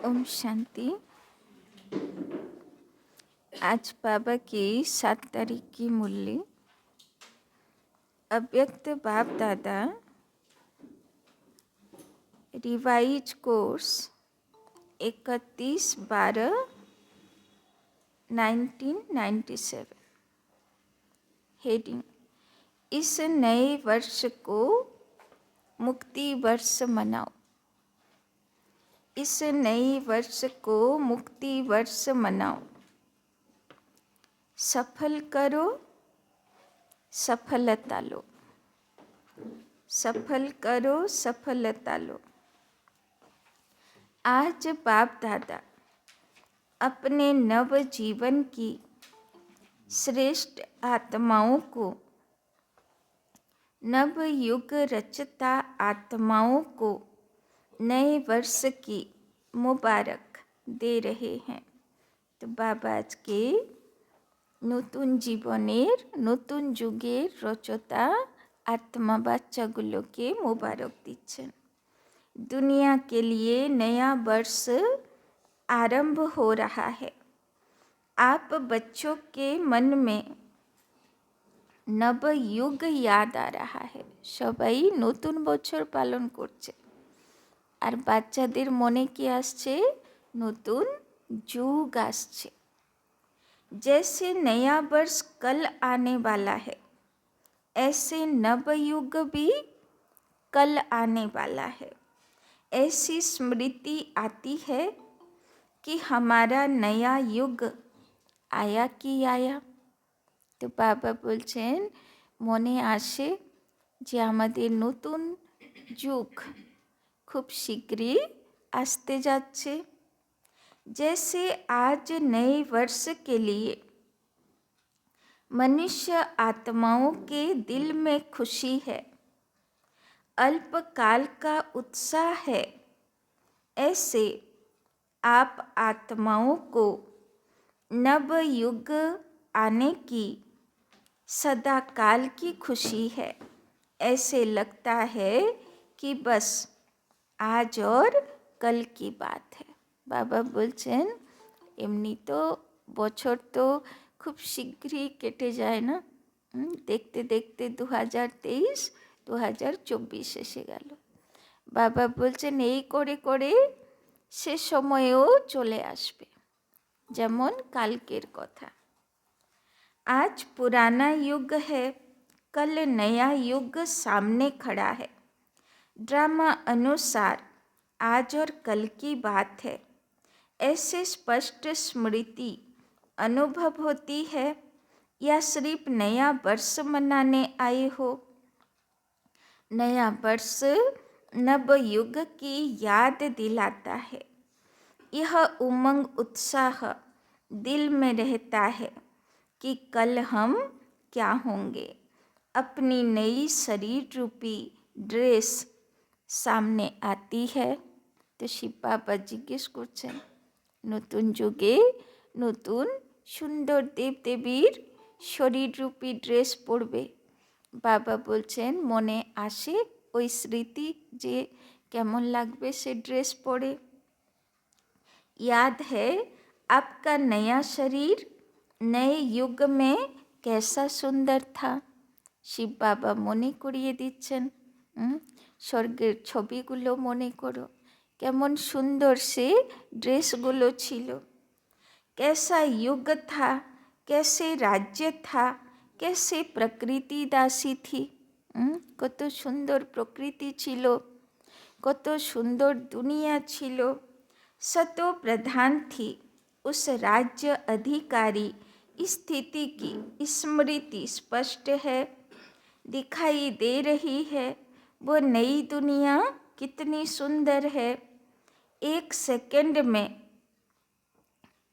ओम शांति। आज बाबा की 7 तारीख की मुरली। अव्यक्त बाप दादा रिवाइज कोर्स 31/12/1997। हेडिंग: इस नए वर्ष को मुक्ति वर्ष मनाओ। इस नए वर्ष को मुक्ति वर्ष मनाओ। सफल करो, सफलता लो। सफल करो, सफलता लो। आज बाप दादा अपने नव जीवन की श्रेष्ठ आत्माओं को, नव युग रचता आत्माओं को नए वर्ष की मुबारक दे रहे हैं। तो बाबा आज के নতুন জীবনের নতুন যুগের রচতা आत्मा বাচ্চাগুলোকে मुबारक দিচ্ছেন। दुनिया के लिए नया वर्ष आरंभ हो रहा है। आप बच्चों के मन में नव युग याद आ रहा है। সবাই নতুন বছর পালন করছে আর বাচ্চাদের মনে কি আসছে? নতুন যুগ আসছে। जैसे नया वर्ष कल आने वाला है, ऐसे नव युग भी कल आने वाला है। ऐसी स्मृति आती है कि हमारा नया युग आया कि आया। तो बाबा बोलছেন মনে আসে যে আমাদের নতুন যুগ খুব শীঘ্রই আসতে যাচ্ছে। जैसे आज नए वर्ष के लिए मनुष्य आत्माओं के दिल में खुशी है, अल्पकाल का उत्साह है, ऐसे आप आत्माओं को नव युग आने की सदा काल की खुशी है। ऐसे लगता है कि बस आज और कल की बात है। বাবা বলছেন এমনি তো বছর তো খুব শীঘ্রই কেটে যায় না, দেখতে দেখতে 2023 2024 এসে গেল। বাবা বলছেন এই করে করে সে সময়েও চলে আসবে, যেমন কালকের কথা। आज पुराना युग है, कल नया युग सामने खड़ा है। ड्रामा अनुसार आज और कल की बात है। ऐसे स्पष्ट स्मृति अनुभव होती है या सिर्फ नया वर्ष मनाने आए हो? नया वर्ष नव युग की याद दिलाता है। यह उमंग उत्साह दिल में रहता है कि कल हम क्या होंगे। अपनी नई शरीर रूपी ड्रेस सामने आती है। तो शिव बाबा जिज्ञेस করছেন নতুন যুগে নতুন সুন্দর দেবদেবীর শরীররূপী ড্রেস পরবে। বাবা বলছেন মনে আসে ওই স্মৃতি যে কেমন লাগবে সে ড্রেস পরে। याद है आपका नया शरीर नए युग में कैसा सुंदर था। শিব বাবা মনে করিয়ে দিচ্ছেন স্বর্গের ছবিগুলো মনে করো, কেমন সুন্দর সে ड्रेसগুলো ছিল। कैसा युग था, कैसे राज्य था, कैसे प्रकृति दासी थी। কত সুন্দর প্রকৃতি ছিল, কত সুন্দর দুনিয়া ছিল। सतो प्रधान थी उस राज्य अधिकारी स्थिति की स्मृति स्पष्ट है, दिखाई दे रही है। वो नई दुनिया कितनी सुंदर है। एक सेकंड में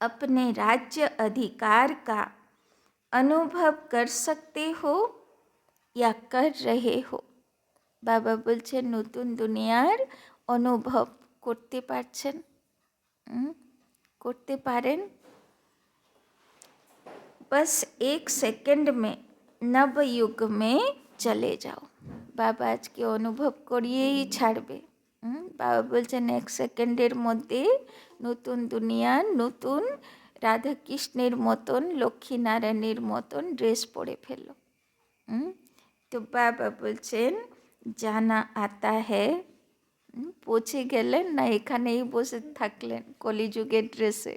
अपने राज्य अधिकार का अनुभव कर सकते हो या कर रहे हो। বাবা বলছেন নতুন দুনিয়ার অনুভব করতে পারছেন, করতে পারেন। बस एक सेकंड में नव युग में चले जाओ। बाबा आज के अनुभव करिएই ছাড়বে। বাবা বলছেন 1 সেকেন্ডের মধ্যে নতুন দুনিয়া, নতুন রাধাকৃষ্ণের মতন, লক্ষ্মীনারায়ণের মতন ড্রেস পরে ফেলো। তো বাবা বলছেন জানা আতা হ্যায়, পৌঁছে গেলেন না, এখানেই বসে থাকলেন কলিযুগের ড্রেসে,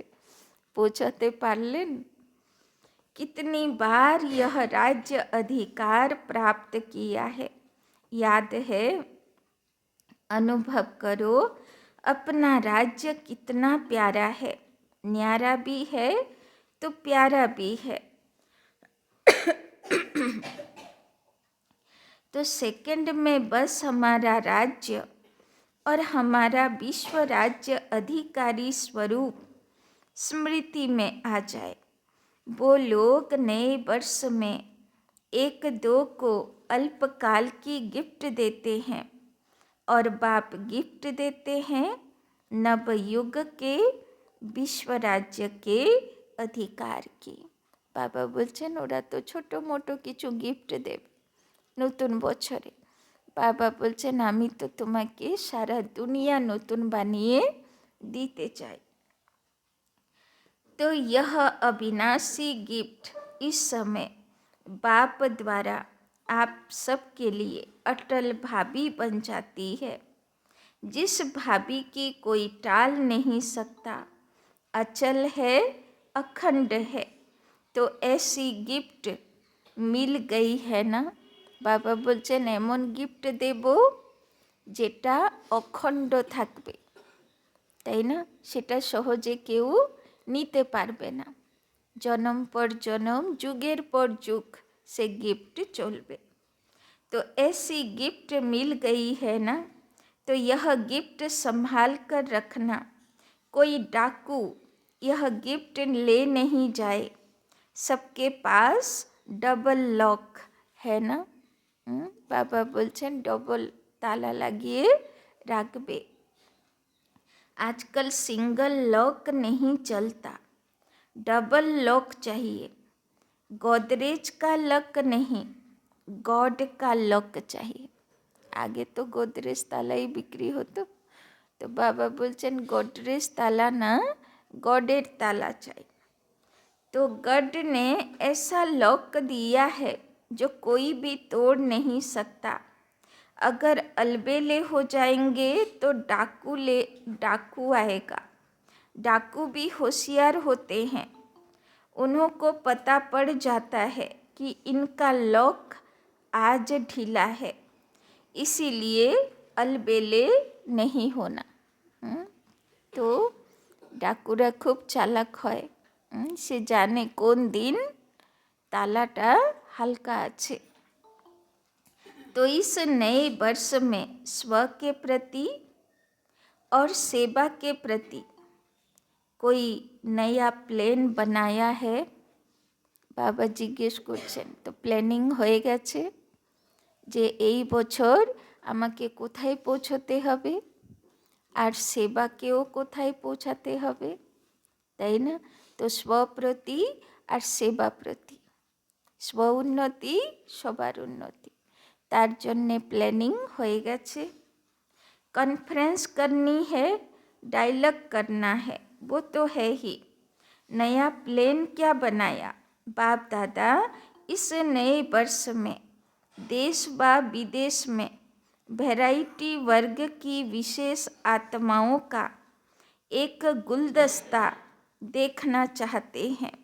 পৌঁছাতে পারলেন? कितनी बार यह राज्य अधिकार प्राप्त किया है, याद है? अनुभव करो अपना राज्य कितना प्यारा है, न्यारा भी है तो प्यारा भी है। तो सेकंड में बस हमारा राज्य और हमारा विश्व राज्य अधिकारी स्वरूप स्मृति में आ जाए। वो लोग नए वर्ष में 1-2 को अल्पकाल की गिफ्ट देते हैं और बाप गिफ्ट देते हैं नवयुग के विश्व राज्य के अधिकार की। बाबा बोलছেন ওরা তো ছোটো মোটো কিছু গিফট দেবে নতুন বছরে। বাবা বলছেন আমি তো তোমাকে সারা দুনিয়া নতুন বানিয়ে দিতে চাই। तो यह अविनाशी गिफ्ट इस समय बाप द्वारा आप सबके लिए अटल भाभी बन जाती है, जिस भाभी की कोई टाल नहीं सकता, अचल है, अखंड है। तो ऐसी गिफ्ट मिल गई है ना। बाबा बोलছেন এমন গিফট দেব যেটা অখণ্ড থাকবে, তাই না? সেটা সহজে কেউ নিতে পারবে না, জনম পর জনম, যুগের পর যুগ से गिफ्ट चलबे। तो ऐसी गिफ्ट मिल गई है ना, तो यह गिफ्ट संभाल कर रखना, कोई डाकू यह गिफ्ट ले नहीं जाए। सबके पास डबल लॉक है ना। बाबा बोलছেন डबल ताला লাগিয়ে রাখবে। आजकल सिंगल लॉक नहीं चलता, डबल लॉक चाहिए। गोदरेज का लॉक नहीं, गॉड का लॉक चाहिए। आगे तो गोदरेज ताला ही बिक्री होतो, तो बाबा बोलছেন गोदरेज ताला ना, गॉडेर ताला चाहिए। तो गॉड ने ऐसा लॉक दिया है जो कोई भी तोड़ नहीं सकता। अगर अलबेले हो जाएंगे तो डाकू आएगा। डाकू भी होशियार होते हैं, उन्हों को पता पड़ जाता है कि इनका लॉक आज ढीला है, इसीलिए अलबेले नहीं होना। तो ডাকুরা খুব চালাক হয়, সে জানে কোন দিন তালাটা হালকা আছে। तो इस नए वर्ष में स्व के प्रति और सेवा के प्रति कोई नया प्लान बनाया है? বাবা জিজ্ঞেস করছেন। তো প্ল্যানিং হয়ে গেছে যে এই বছর আমাকে কোথায় পৌঁছতে হবে আর সেবাকেও কোথায় পৌঁছাতে হবে, তাই না? তো স্বপ্রতি আর সেবা প্রতি, স্ব উন্নতি সবার উন্নতি, তার জন্যে প্ল্যানিং হয়ে গেছে। कॉन्फ्रेंस करनी है, डायलॉग करना है, वो तो है ही। नया प्लान क्या बनाया बाप दादा इस नए वर्ष में? देश व विदेश में वैरायटी वर्ग की विशेष आत्माओं का एक गुलदस्ता देखना चाहते हैं।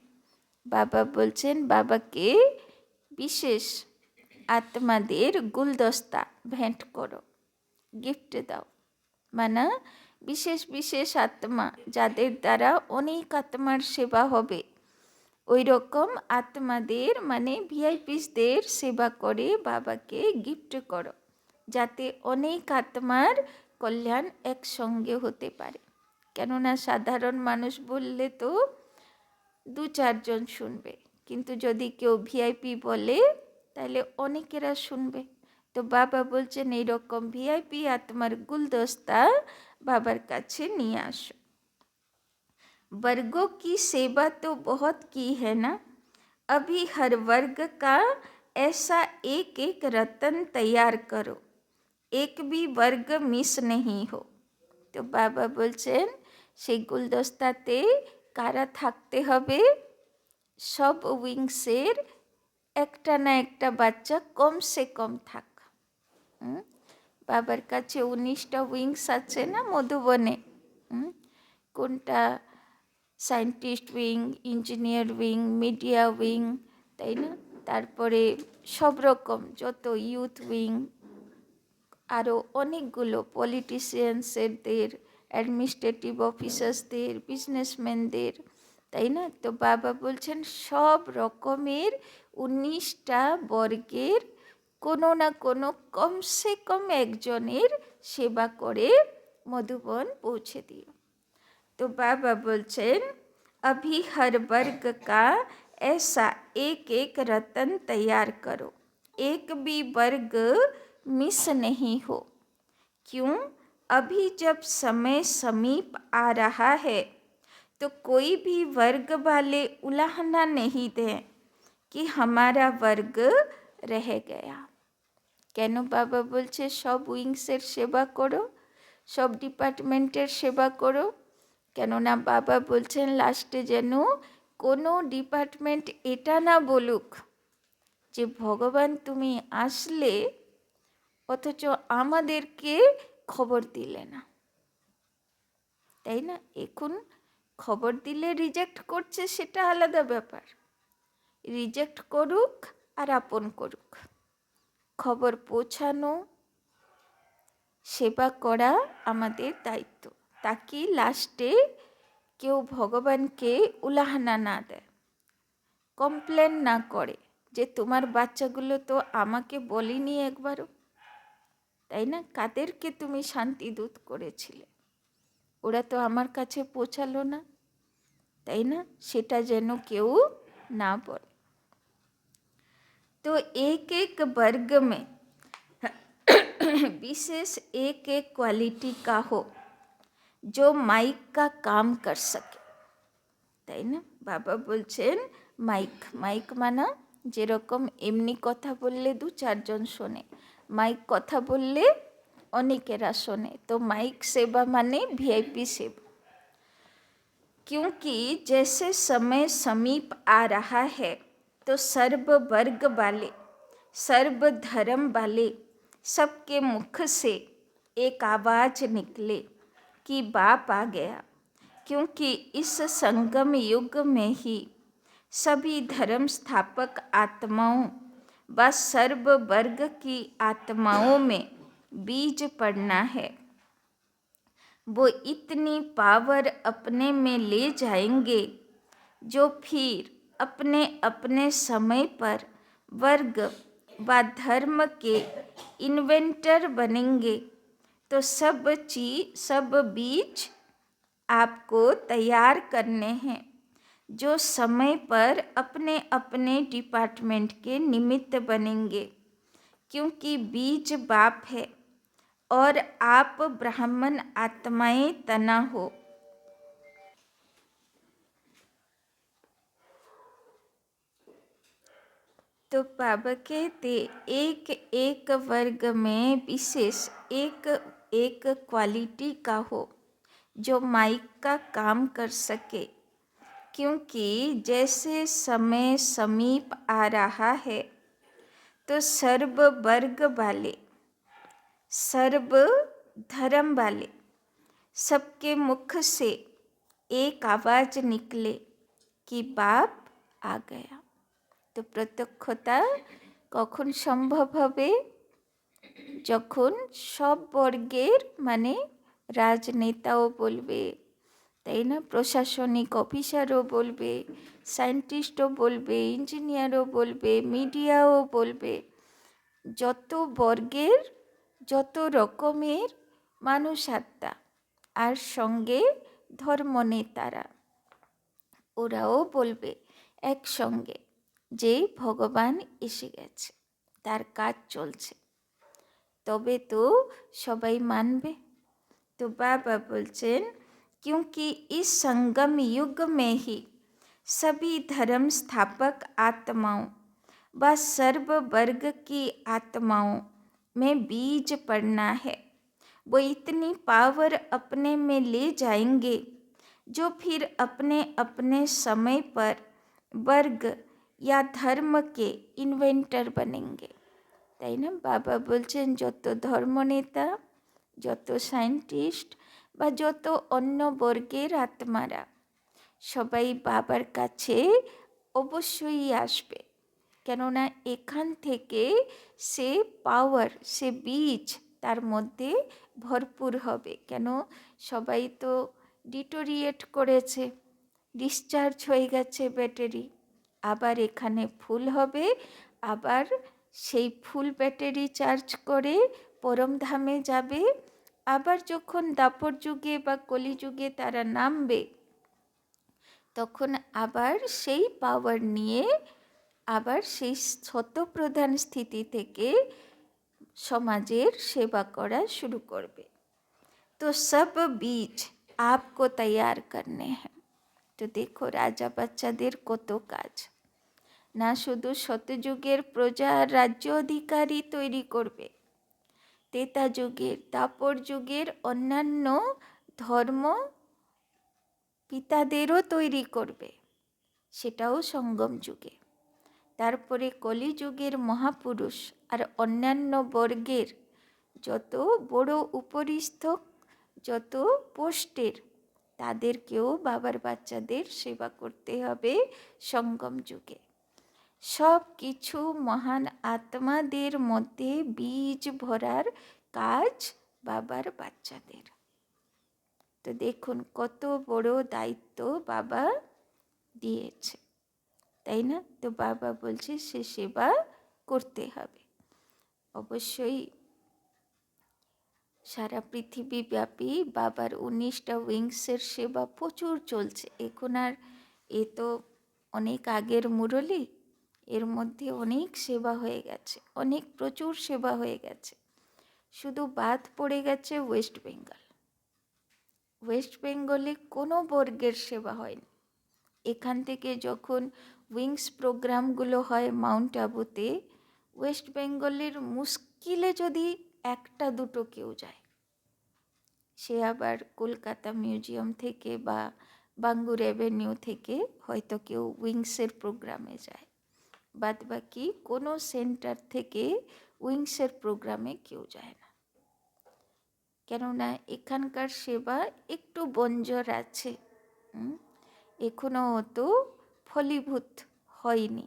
बाबा बोलছেন বাবাকে বিশেষ আত্মাদের গুলদস্তা ভেন্ট করো, গিফট দাও। মানে বিশেষ বিশেষ আত্মা যাদের দ্বারা অনেক আত্মার সেবা হবে, ওই রকম আত্মাদের মানে ভিআইপিসদের সেবা করে বাবাকে গিফট করো, যাতে অনেক আত্মার কল্যাণ একসঙ্গে হতে পারে। কেননা সাধারণ মানুষ বললে তো 2-4 জন শুনবে, কিন্তু যদি কেউ ভিআইপি বলে তাহলে অনেকেরা শুনবে। তো বাবা বলছেন এইরকম ভিআইপি আত্মার গুলদস্তা বাবার কাছে নিয়ে আসো। वर्गों की सेवा तो बहुत की है ना, अभी हर वर्ग का ऐसा एक एक रतन तैयार करो এক বি বর্গ মিস নেহি হো। তো বাবা বলছেন সেই গুলদস্তাতে কারা থাকতে হবে? সব উইংসের একটা না একটা বাচ্চা কমসে কম থাক। বাবার কাছে 19টা উইংস আছে না মধুবনে। কোনটা? Scientist wing, engineer wing, media wing, তাই না? তারপরে সব রকম যত ইউথ উইং, আরও অনেকগুলো পলিটিশিয়ানসদের, অ্যাডমিনিস্ট্রেটিভ অফিসার্সদের, বিজনেসম্যানদের, তাই না? তো বাবা বলছেন সব রকমের 19টা বর্গের কোনো না কোনো কমসে কম একজনের সেবা করে মধুবন পৌঁছে দিও। तो बाबा बोलছেন अभी हर वर्ग का ऐसा एक एक रतन तैयार करो, एक भी वर्ग मिस नहीं हो। क्यों? अभी जब समय समीप आ रहा है तो कोई भी वर्ग वाले उलाहना नहीं दें कि हमारा वर्ग रह गया। কেন বাবা বলছে সব উইংসের সেবা করো, সব ডিপার্টমেন্টের সেবা করো? কেননা বাবা বলছেন লাস্টে যেন কোনো ডিপার্টমেন্ট এটা না বলুক যে ভগবান তুমি আসলে অথচ আমাদেরকে খবর দিলে না, তাই না? এখন খবর দিলে রিজেক্ট করছে সেটা আলাদা ব্যাপার, রিজেক্ট করুক আর আপন করুক, খবর পৌঁছানো, সেবা করা আমাদের দায়িত্ব, তাকে লাস্টে কেউ ভগবানকে উলাহানা না দেয়, কমপ্লেন না করে যে তোমার বাচ্চাগুলো তো আমাকে বলিনি একবারও, তাই না? কাদেরকে তুমি শান্তিদূত করেছিলে, ওরা তো আমার কাছে পৌঁছালো না, তাই না? সেটা যেন কেউ না বলে। তো एक एक वर्ग में विशेष एक एक क्वालिटी का हो जो माइक का काम कर सके, তাই না? বাবা বলছেন মাইক, মাইক মানা যেরকম এমনি কথা বললে 2-4 জন শোনে, মাইক কথা বললে অনেকেরা শোনে, তো মাইক সেবা মানে ভিআইপি সেবা। क्योंकि जैसे समय समीप आ रहा है तो सर्व वर्ग वाले, सर्व धर्म वाले सबके मुख से एक आवाज़ निकले कि बाप आ गया। क्योंकि इस संगम युग में ही सभी धर्म स्थापक आत्माओं व सर्व वर्ग की आत्माओं में बीज पड़ना है। वो इतनी पावर अपने में ले जाएंगे जो फिर अपने अपने समय पर वर्ग व धर्म के इन्वेंटर बनेंगे। तो सब बीज आपको तैयार करने हैं जो समय पर अपने अपने डिपार्टमेंट के निमित्त बनेंगे, क्योंकि बीज बाप है और आप ब्राह्मण आत्माएं तना हो। तो बाबा कहते एक एक वर्ग में विशेष एक एक क्वालिटी का हो जो माइक का काम कर सके, क्योंकि जैसे समय समीप आ रहा है तो सर्व वर्ग वाले, सर्व धर्म वाले सबके मुख से एक आवाज़ निकले कि बाप आ गया। তো প্রত্যক্ষতা কখন সম্ভব হবে? যখন সব বর্গের মানে রাজনেতাও বলবে, তাই না? প্রশাসনিক অফিসারও বলবে, সায়েন্টিস্টও বলবে, ইঞ্জিনিয়ারও বলবে, মিডিয়াও বলবে, যত বর্গের যত রকমের মানুষ আত্মা আর সঙ্গে ধর্মনেতারা, ওরাও বলবে একসঙ্গে যে ভগবান এসে গেছে, তার কাজ চলছে, তবে তো সবাই মানবে। তো বাবা বলছেন क्योंकि इस संगम युग में ही सभी धर्म स्थापक आत्माओं व सर्व वर्ग की आत्माओं में बीज पड़ना है। वो इतनी पावर अपने में ले जाएंगे जो फिर अपने अपने समय पर वर्ग या धर्म के इन्वेंटर बनेंगे। তাই না? বাবা বলছেন যত ধর্মনেতা, যত সায়েন্টিস্ট বা যত অন্য বর্গের আত্মারা সবাই বাবার কাছে অবশ্যই আসবে, কেননা এখান থেকে সে পাওয়ার, সে বীজ তার মধ্যে ভরপুর হবে। কেন সবাই তো ডিটোরিয়েট করেছে, ডিসচার্জ হয়ে গেছে ব্যাটারি, আবার এখানে ফুল হবে, আবার সেই ফুল ব্যাটারি চার্জ করে পরমধামে যাবে। আবার যখন দাপর যুগে বা কলিযুগে তারা নামবে, তখন আবার সেই পাওয়ার নিয়ে আবার সেই শতপ্রধান স্থিতি থেকে সমাজের সেবা করা শুরু করবে। তো সব বীজ আপকো তৈয়ার করনে হ্যাঁ। তো দেখো রাজা বাচ্চাদের কত কাজ, না শুধু শতযুগের প্রজা রাজ্য অধিকারী তৈরি করবে, তেতা যুগের দাপর যুগের অন্যান্য ধর্ম পিতাদেরও তৈরি করবে, সেটাও সঙ্গম যুগে। তারপরে কলিযুগের মহাপুরুষ আর অন্যান্য বর্গের যত বড় উপরিস্থ, যত পোস্টের, তাদেরকেও বাবার বাচ্চাদের সেবা করতে হবে সঙ্গম যুগে। সব কিছু মহান আত্মাদের মধ্যে বীজ ভরার কাজ বাবার বাচ্চাদের। তো দেখুন কত বড় দায়িত্ব বাবা দিয়েছে, তাই না? তো বাবা বলছে সে সেবা করতে হবে। অবশ্যই সারা পৃথিবী ব্যাপী বাবার 19টা উইংসের সেবা প্রচুর চলছে। এখন আর এ তো অনেক আগের মুরলি, এর মধ্যে অনেক সেবা হয়ে গেছে, অনেক প্রচুর সেবা হয়ে গেছে। শুধু বাদ পড়ে গেছে ওয়েস্ট বেঙ্গল। ওয়েস্ট বেঙ্গলে কোনো বর্গের সেবা হয়নি। এখান থেকে যখন উইংস প্রোগ্রামগুলো হয় মাউন্ট আবুতে, ওয়েস্ট বেঙ্গলের মুশকিলে যদি একটা দুটো কেউ যায়, সে আবার কলকাতা মিউজিয়াম থেকে বা বাঙ্গুর অ্যাভিনিউ থেকে হয়তো কেউ উইংসের প্রোগ্রামে যায়, বাদ বাকি কোনো সেন্টার থেকে উইংসের প্রোগ্রামে কেউ যায় না, কেননা এখানকার সেবা একটু বঞ্জর আছে, এখনও অত ফলীভূত হয়নি।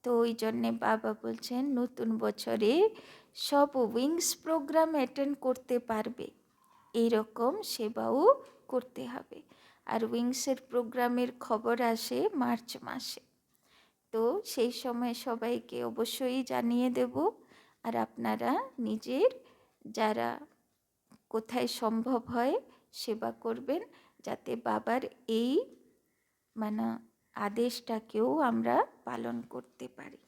তো ওই জন্যে বাবা বলছেন নতুন বছরে সব উইংস প্রোগ্রাম অ্যাটেন্ড করতে পারবে এইরকম সেবাও করতে হবে। আর উইংসের প্রোগ্রামের খবর আসে মার্চ মাসে, তো সেই সময় সবাইকে অবশ্যই জানিয়ে দেব। আর আপনারা নিজের যারা কোথায় সম্ভব হয় সেবা করবেন, যাতে বাবার এই মানে আদেশটাকেও আমরা পালন করতে পারি।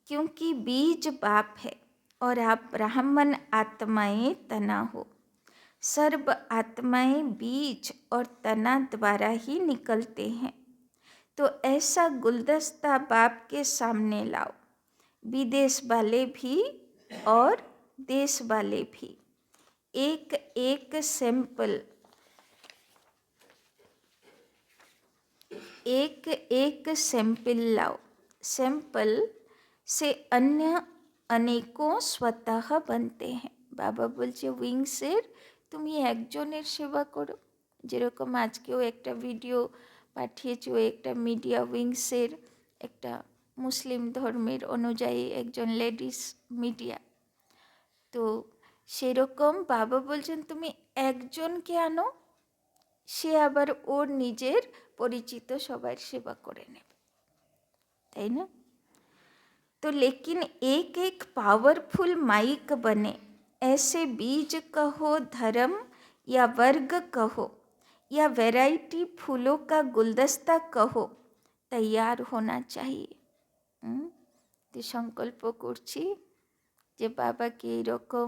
क्योंकि बीज बाप है और आप ब्राह्मण आत्माएं तना हो। सर्व आत्माएं बीज और तना द्वारा ही निकलते हैं। तो ऐसा गुलदस्ता बाप के सामने लाओ, विदेश वाले भी और देश वाले भी। एक एक सैंपल, एक एक सैंपल लाओ। सैंपल से अन्य अनेकों स्वतः बनते हैं। বাবা বলছে উইংসের তুমি একজনের সেবা করো, যেরকম আজকেও একটা ভিডিও পাঠিয়েছি, ও একটা মিডিয়া উইংসের একটা মুসলিম ধর্মের অনুযায়ী একজন লেডিস মিডিয়া। তো সেরকম বাবা বলছেন তুমি একজনকে আনো, সে আবার ওর নিজের পরিচিত সবার সেবা করে নেবে, তাই না? तो लेकिन एक एक पावरफुल माइक बने, ऐसे बीज कहो, धर्म या वर्ग कहो, या वैरायटी फूलों का गुलदस्ता कहो, तैयार होना चाहिए। तो संकल्प করছি যে বাবাকে এরকম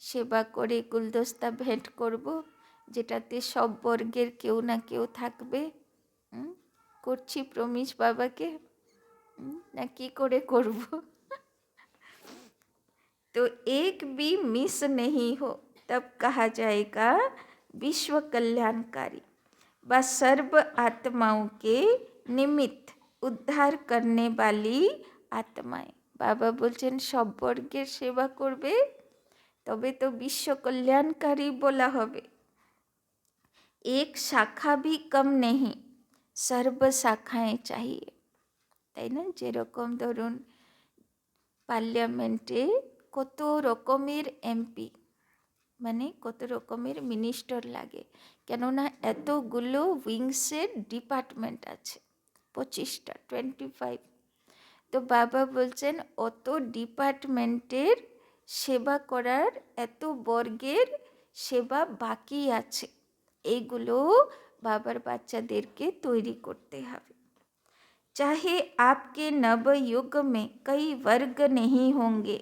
সেবা করে গুলদস্তা ভেট করব, যেটাতে সব বর্গের কেউ না কেউ থাকবে। করছি প্রমিস বাবাকে, না কি করে করব? तो एक भी मिस नहीं हो, तब कहा जाएगा विश्व कल्याणकारी व सर्व आत्माओं के निमित्त उद्धार करने वाली आत्माएं। বাবা বলছেন সব বর্গের সেবা করবে, তবে তো বিশ্ব কল্যাণকারী বলা হবে। एक শাখা भी कम नहीं, सर्व শাখাएं चाहिए, তাই না? যেরকম ধরুন পার্লামেন্টে কত রকমের এমপি, মানে কত রকমের মিনিস্টার লাগে, কেননা এতগুলো উইংসের ডিপার্টমেন্ট আছে, 25টা, 25। তো বাবা বলছেন অত ডিপার্টমেন্টের সেবা করার, এত বর্গের সেবা বাকি আছে, এইগুলো বাবার বাচ্চাদেরকে তৈরি করতে হবে। चाहे आपके नव युग में कई वर्ग नहीं होंगे,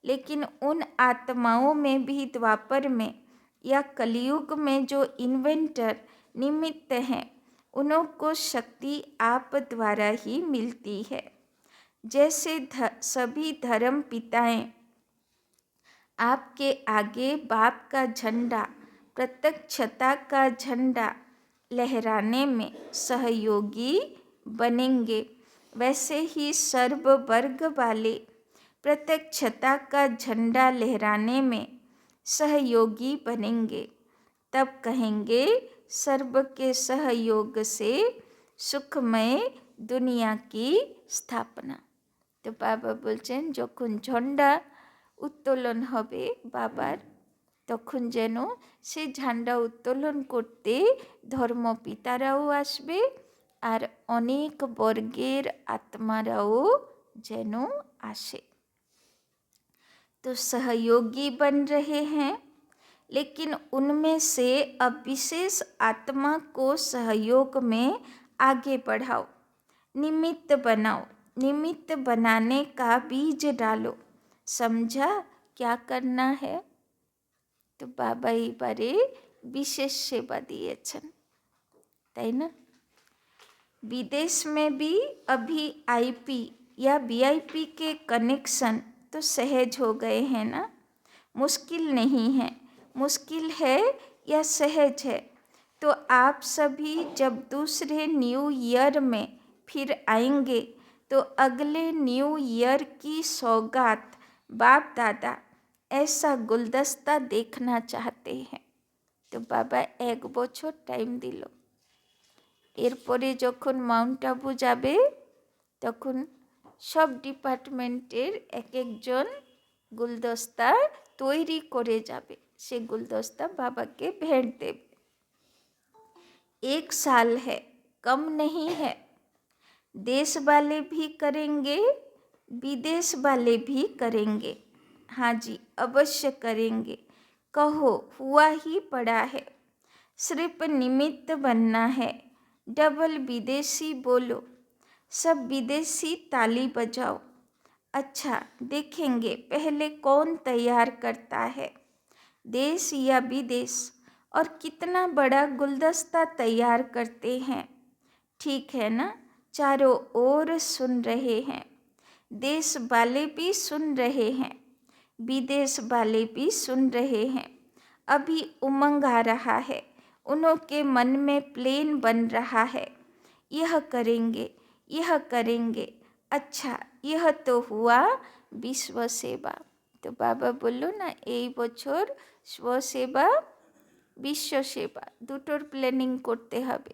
लेकिन उन आत्माओं में भी द्वापर में या कलयुग में जो इन्वेंटर निमित्त हैं, उनको शक्ति आप द्वारा ही मिलती है। जैसे सभी धर्म पिताएं आपके आगे बाप का झंडा, प्रत्यक्षता का झंडा लहराने में सहयोगी बनेंगे, वैसे ही सर्व वर्ग वाले प्रत्यक्षता का झंडा लहराने में सहयोगी बनेंगे। तब कहेंगे सर्व के सहयोग से सुखमय दुनिया की स्थापना। तो बाबा বলছেন যখন ঝন্ডা উত্তোলন হবে বাবার, তখন যেন সে ঝান্ডা উত্তোলন করতে ধর্মপিতারাও আসবে আর অনেক বর্গের আত্মারাও যেন আসে। तो सहयोगी बन रहे हैं, लेकिन उनमें से अब विशेष आत्मा को सहयोग में आगे बढ़ाओ, निमित्त बनाओ, निमित्त बनाने का बीज डालो। समझा क्या करना है? तो बाबा এবারে विशेष सेवा दिएছেন, তাই না? विदेश में भी अभी आईपी या वीआईपी के कनेक्शन तो सहज हो गए हैं ना, मुश्किल नहीं है। मुश्किल है या सहज है? तो आप सभी जब दूसरे न्यू ईयर में फिर आएंगे, तो अगले न्यू ईयर की सौगात बाप दादा ऐसा गुलदस्ता देखना चाहते हैं। तो बाबा एक বছর টাইম দিল, এরপরে যখন মাউন্ট আবু যাবে তখন সব ডিপার্টমেন্টের এক একজন গুলদস্তা তৈরি করে যাবে, সে গুলদস্তা বাবাকে भेंट দেবে। एक साल है, कम नहीं है। देश वाले भी करेंगे, विदेश वाले भी करेंगे। हाँ जी, अवश्य करेंगे। कहो हुआ ही पड़ा है, सिर्फ निमित्त बनना है। डबल विदेशी बोलो, सब विदेशी ताली बजाओ। अच्छा देखेंगे पहले कौन तैयार करता है, देश या विदेश, और कितना बड़ा गुलदस्ता तैयार करते हैं। ठीक है ना? चारों ओर सुन रहे हैं, देश वाले भी सुन रहे हैं, विदेश वाले भी सुन रहे हैं। अभी उमंग आ रहा है, उनके मन में प्लेन बन रहा है, यह करेंगे, यह करेंगे। अच्छा यह तो हुआ विश्व सेवा। तो बाबा बोलो ना এই বছর স্বসেবা বিশ্ব সেবা দুটোর প্ল্যানিং করতে হবে।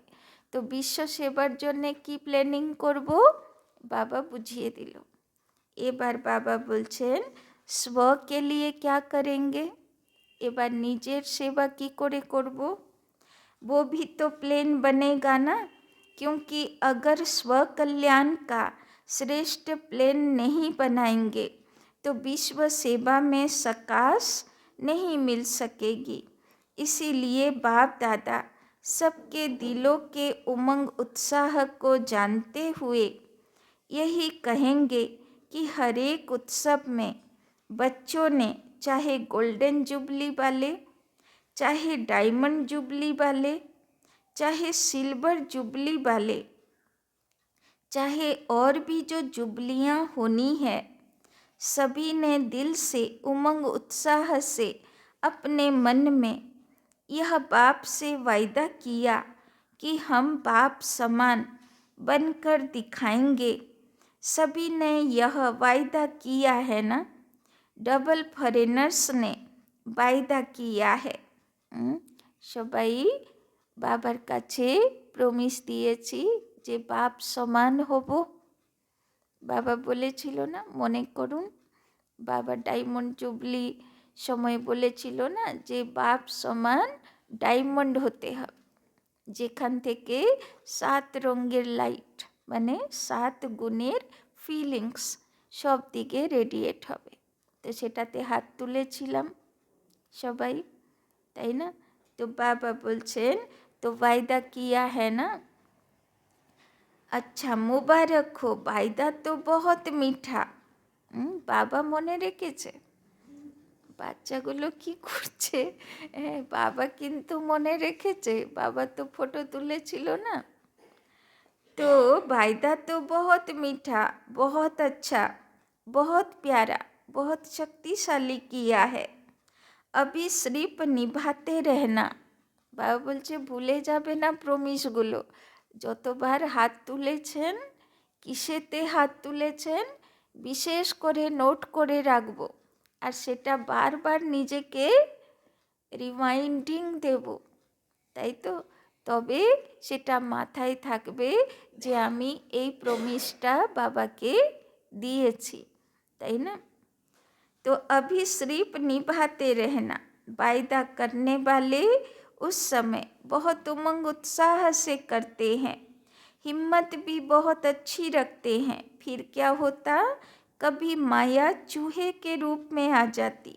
তো বিশ্ব সেবার জন্য কি প্ল্যানিং করব বাবা বুঝিয়ে দিল। এবার বাবা বলছেন স্ব কে লিয়ে क्या करेंगे, এবার নিজের সেবা কি করে করব। वो भी तो प्लेन बनेगा ना, क्योंकि अगर स्व कल्याण का श्रेष्ठ प्लेन नहीं बनाएंगे तो विश्व सेवा में सकाश नहीं मिल सकेगी। इसीलिए बाप दादा सबके दिलों के उमंग उत्साह को जानते हुए यही कहेंगे कि हर एक उत्सव में बच्चों ने, चाहे गोल्डन जुबली वाले, चाहे डायमंड जुबली वाले, चाहे सिल्वर जुबली वाले, चाहे और भी जो जुबलियाँ होनी है, सभी ने दिल से उमंग उत्साह से अपने मन में यह बाप से वायदा किया कि हम बाप समान बनकर दिखाएंगे। सभी ने यह वायदा किया है ना। डबल फॉरेनर्स ने वायदा किया है। সবাই বাবার কাছে প্রমিস দিয়েছি যে বাপ সমান হব। বাবা বলেছিল না, মনে করুন, বাবা ডায়মন্ড জুবলি সময় বলেছিল না যে বাপ সমান ডায়মন্ড হতে হবে, যেখান থেকে 7 রঙের লাইট মানে 7 গুণের ফিলিংস সব দিকে রেডিয়েট হবে। তো সেটাতে হাত তুলেছিলাম সবাই, তাই না? তো বাবা বলছেন তো वायदा किया है ना। अच्छा मुबारक हो, वायदा तो बहुत मीठा। বাবা মনে রেখেছে। বাচ্চাগুলো কি করছে, বাবা কিন্তু মনে রেখেছে, বাবা তো ফটো তুলেছিল না। तो वायदा तो बहुत मीठा, बहुत अच्छा, बहुत प्यारा, बहुत शक्तिशाली किया है। अभी सिर्फ निभाते रहना। বাবা বলছে ভুলে যাবে না প্রমিসগুলো। যতবার হাত তুলেছেন, কিসেতে হাত তুলেছেন, বিশেষ করে নোট করে রাখবো, আর সেটা বারবার নিজেকে রিমাইন্ডিং দেব, তাই তো? তবে সেটা মাথায় থাকবে যে আমি এই প্রমিসটা বাবাকে দিয়েছি, তাই না? तो अभी सिर्फ निभाते रहना। वायदा करने वाले उस समय बहुत उमंग उत्साह से करते हैं, हिम्मत भी बहुत अच्छी रखते हैं। फिर क्या होता, कभी माया चूहे के रूप में आ जाती,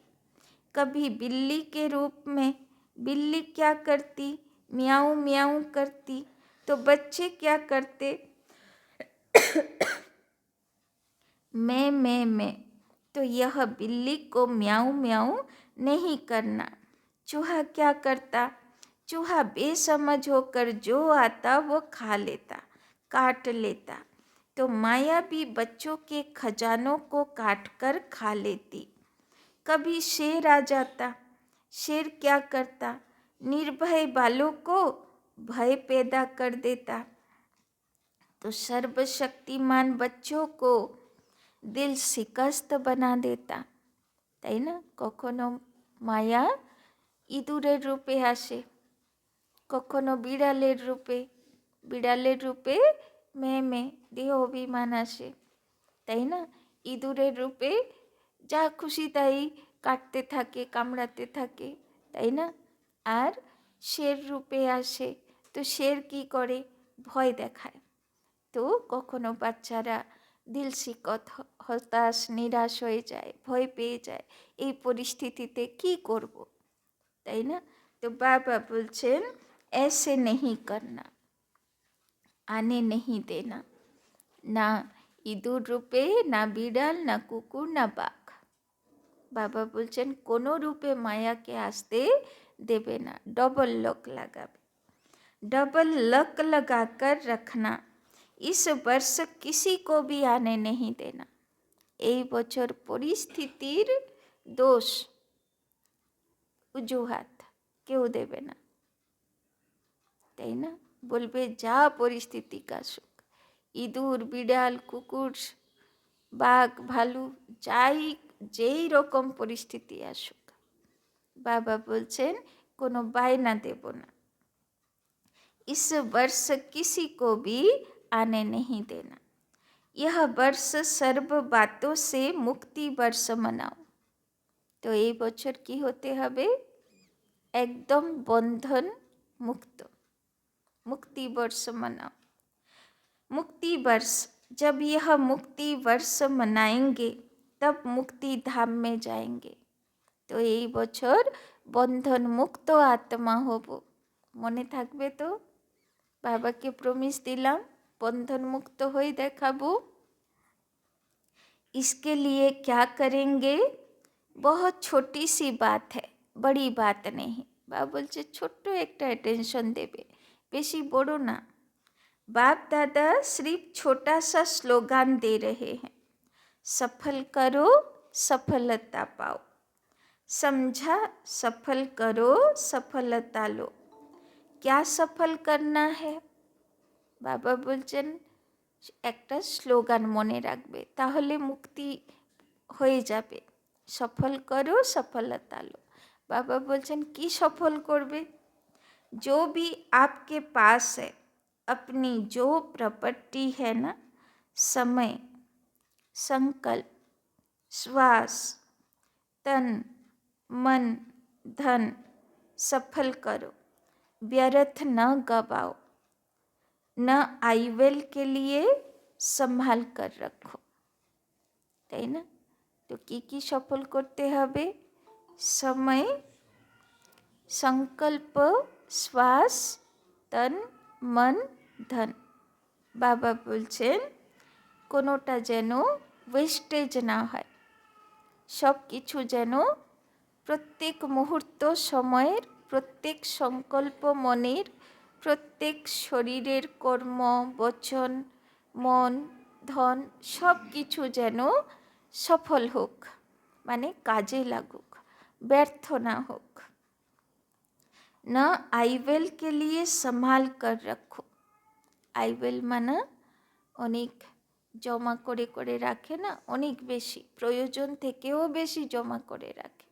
कभी बिल्ली के रूप में। बिल्ली क्या करती, म्याऊं म्याऊं करती, तो बच्चे क्या करते, मैं। तो यह बिल्ली को म्याऊं म्याऊं नहीं करना। चूहा क्या करता, चूहा बेसमझ होकर जो आता वो खा लेता, काट लेता। तो माया भी बच्चों के खजानों को काट कर खा लेती। कभी शेर आ जाता, शेर क्या करता, निर्भय बालों को भय पैदा कर देता। तो सर्वशक्तिमान बच्चों को দিল শিকস্ত বানা দেতা, তাই না? কখনো মায়া ইঁদুরের রূপে আসে, কখনো বিড়ালের রূপে মে দেহ অভিমান আসে, তাই না? ইঁদুরের রূপে যা খুশি তাই কাটতে থাকে, কামড়াতে থাকে, তাই না? আর শের রূপে আসে, তো শের কি করে, ভয় দেখায়। তো কখনো বাচ্চারা দিল শিকত, হতাশ, নিরাশ হয়ে যায়, ভয় পেয়ে যায়, এই পরিস্থিতিতে কি করব, তাই না? তো বাবা বলছেন ऐसे नहीं करना, आने नहीं देना। না ইঁদুর রূপে, না বিড়াল, না কুকুর, না বাঘ। বাবা বলছেন কোনো রূপে মায়াকে আসতে দেবে না, डबल लॉक लगाবে। डबल लॉक लगाकर रखना। इस वर्ष किसी को भी आने नहीं देना। এই বছর পরিস্থিতির দোষ, অজুহাত কেউ দেবে না, তাই না? বলবে যা পরিস্থিতি আসুক, ইঁদুর, বিড়াল, কুকুর, বাঘ, ভালু, যেই রকম পরিস্থিতি আসুক, বাবা বলছেন কোনো বায়না দেব না। इस वर्ष किसी को भी आने नहीं देना। यह वर्ष सर्व बातों से मुक्ति वर्ष मनाओ। तो এই বছর কি হতে হবে, একদম বন্ধন মুক্ত, मुक्ति वर्ष मनाओ। मुक्ति वर्ष, जब यह मुक्ति वर्ष मनाएंगे तब मुक्ति धाम में जाएंगे। तो এই বছর বন্ধন মুক্ত আত্মা হব, মনে থাকবে তো? বাবাকে প্রমিস দিলাম বন্ধন মুক্ত হয়ে দেখাবো। इसके लिए क्या करेंगे, बहुत छोटी सी बात है, बड़ी बात नहीं। বাবা বলছে ছোট্ট একটা অ্যাটেনশন দেবে, বেশি বড় না। बाप दादा सिर्फ छोटा सा स्लोगान दे रहे हैं, सफल करो सफलता पाओ। समझा, सफल करो, सफलता लो। क्या सफल करना है? বাবা বলছেন একটা স্লোগান মনে রাখবে, তাহলে মুক্তি হয়ে যাবে। সফল করো, সফলতা লো। বাবা বলছেন কি সফল করবে? जो भी आपके पास है, अपनी जो प्रॉपर्टी है ना, समय, संकल्प, श्वास, तन, मन, धन, सफल करो। व्यर्थ न गवाओ, न आईवेल के लिए संभाल कर रखो। তাই না? তো কি সফল করতে হবে? সময়, সংকল্প, শ্বাস, তন, মন, ধন। বাবা বলছেন কোনোটা যেন ওয়েস্টেজ না হয়। সব কিছু যেন প্রত্যেক মুহূর্ত সময়ের, প্রত্যেক সংকল্প মনের, প্রত্যেক শরীরের কর্ম, বচন, মন, ধন সব কিছু যেন সফল হোক, মানে কাজে লাগুক, ব্যর্থ না হোক। না আইवेल के लिए संभाल कर रखो। আইवेल মানে অনেক জমা করে করে রাখে না, অনেক বেশি, প্রয়োজন থেকেও বেশি জমা করে রাখে।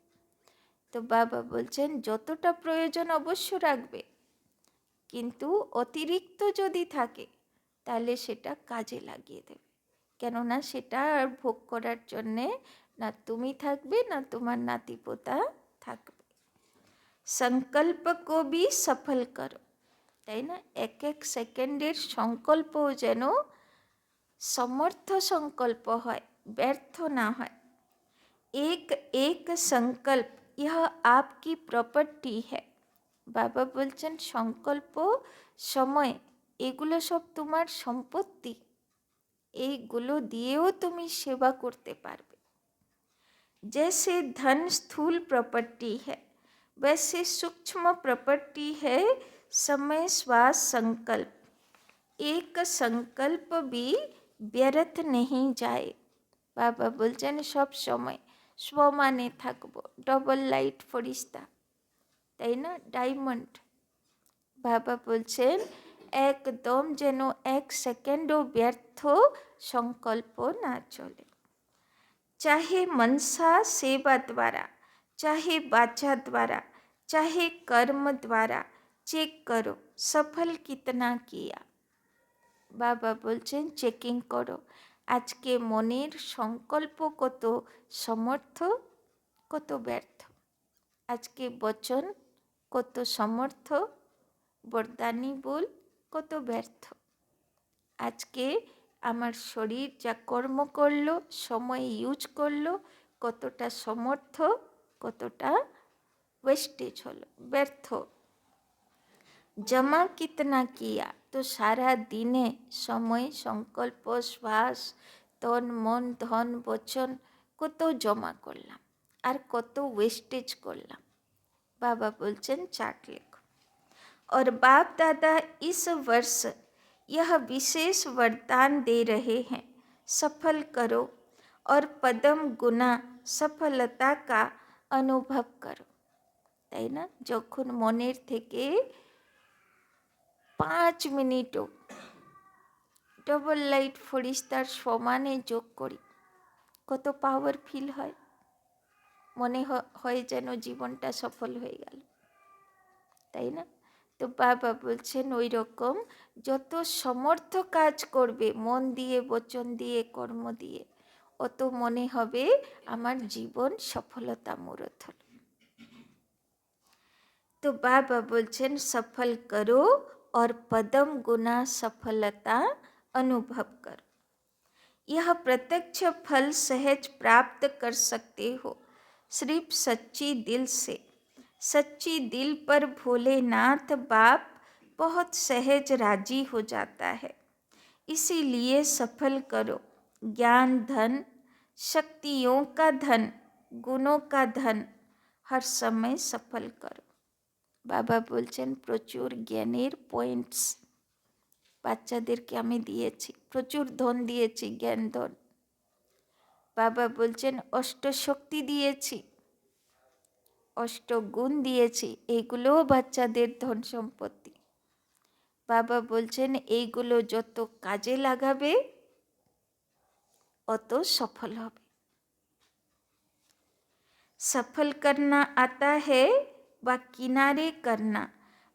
তো বাবা বলছেন যতটা প্রয়োজন অবশ্য রাখবে, কিন্তু অতিরিক্ত যদি থাকে তাহলে সেটা কাজে লাগিয়ে দেবে। কেননা সেটা আর ভোগ করার জন্যে না তুমি থাকবে, না তোমার নাতিপোতা থাকবে। সংকল্প কো ভি সফল করো। তাই না? এক এক সেকেন্ডের সংকল্পও যেন समर्थ संकल्प है, व्यर्थ ना है। एक एक संकल्प यह आपकी प्रॉपर्टी है। বাবা বলছেন সংকল্প, সময় এগুলো সব তোমার সম্পত্তি, এইগুলো দিয়েও তুমি সেবা করতে পারবে। जैसे धन स्थूल प्रॉपर्टी है, वैसे सूक्ष्म प्रॉपर्टी है समय, श्वास, संकल्प। एक संकल्प भी ব্যর্থ नहीं যায়। বাবা বলছেন সব সময় স্বমানে থাকবো, ডবল লাইট ফরিস্তা, তাই না, ডায়মন্ড। বাবা বলছেন একদম যেন এক সেকেন্ডও ব্যর্থ সংকল্প না চলে। चाहे मनसा सेवा द्वारा, चाहे वाचा द्वारा, चाहे कर्म द्वारा चेक करो सफल कितना किया। বাবা বলছেন চেকিং করো আজকে মনের সংকল্প কত সমর্থ, কত ব্যর্থ। আজকে বচন কত সমর্থ, বরদানি বল কত ব্যর্থ। আজকে আমার শরীর যা কর্ম করলো, সময় ইউজ করলো, কতটা সমর্থ, কতটা ওয়েস্টেজ হলো, ব্যর্থ। জমা কিতনা কিয়া, তো সারা দিনে সময়, সংকল্প, শ্বাস, তন, মন, ধন, বচন কত জমা করলাম আর কত ওয়েস্টেজ করলাম। বাবা বলছেন চার্ট লেখো। और बाप दादा इस वर्ष यह विशेष वरदान दे रहे हैं, सफल करो और पदम गुना सफलता का अनुभव करो। তাই না? যখন মনের থেকে 5 মিনিটও ডবল লাইট ফরিস্তার সমানে যোগ করি, কত পাওয়ার ফিল হয়, মনে হয় যেন জীবনটা সফল হয়ে গেল, তাই না? তো বাবা বলছেন ওই রকম যত সমর্থ কাজ করবে মন দিয়ে, বচন দিয়ে, কর্ম দিয়ে, অত মনে হবে আমার জীবন সফলতা মূরত হল। तो बाबा बोलছেন सफल करो और पदम गुना सफलता अनुभव करो। यह प्रत्यक्ष फल सहज प्राप्त कर सकते हो सिर्फ सच्ची दिल से। सच्ची दिल पर भोलेनाथ बाप बहुत सहज राजी हो जाता है। इसीलिए सफल करो। ज्ञान धन, शक्तियों का धन, गुणों का धन हर समय सफल करो। বাবা বলছেন প্রচুর জ্ঞানের পয়েন্টস বাচ্চাদেরকে আমি দিয়েছি, প্রচুর ধন দিয়েছি, জ্ঞান ধন। বাবা বলছেন অষ্টশক্তি দিয়েছি, অষ্টগুণ দিয়েছি, এইগুলোও বাচ্চাদের ধন সম্পত্তি। বাবা বলছেন এইগুলো যত কাজে লাগাবে অত সফল হবে। सफल करना आता है व किनारे करना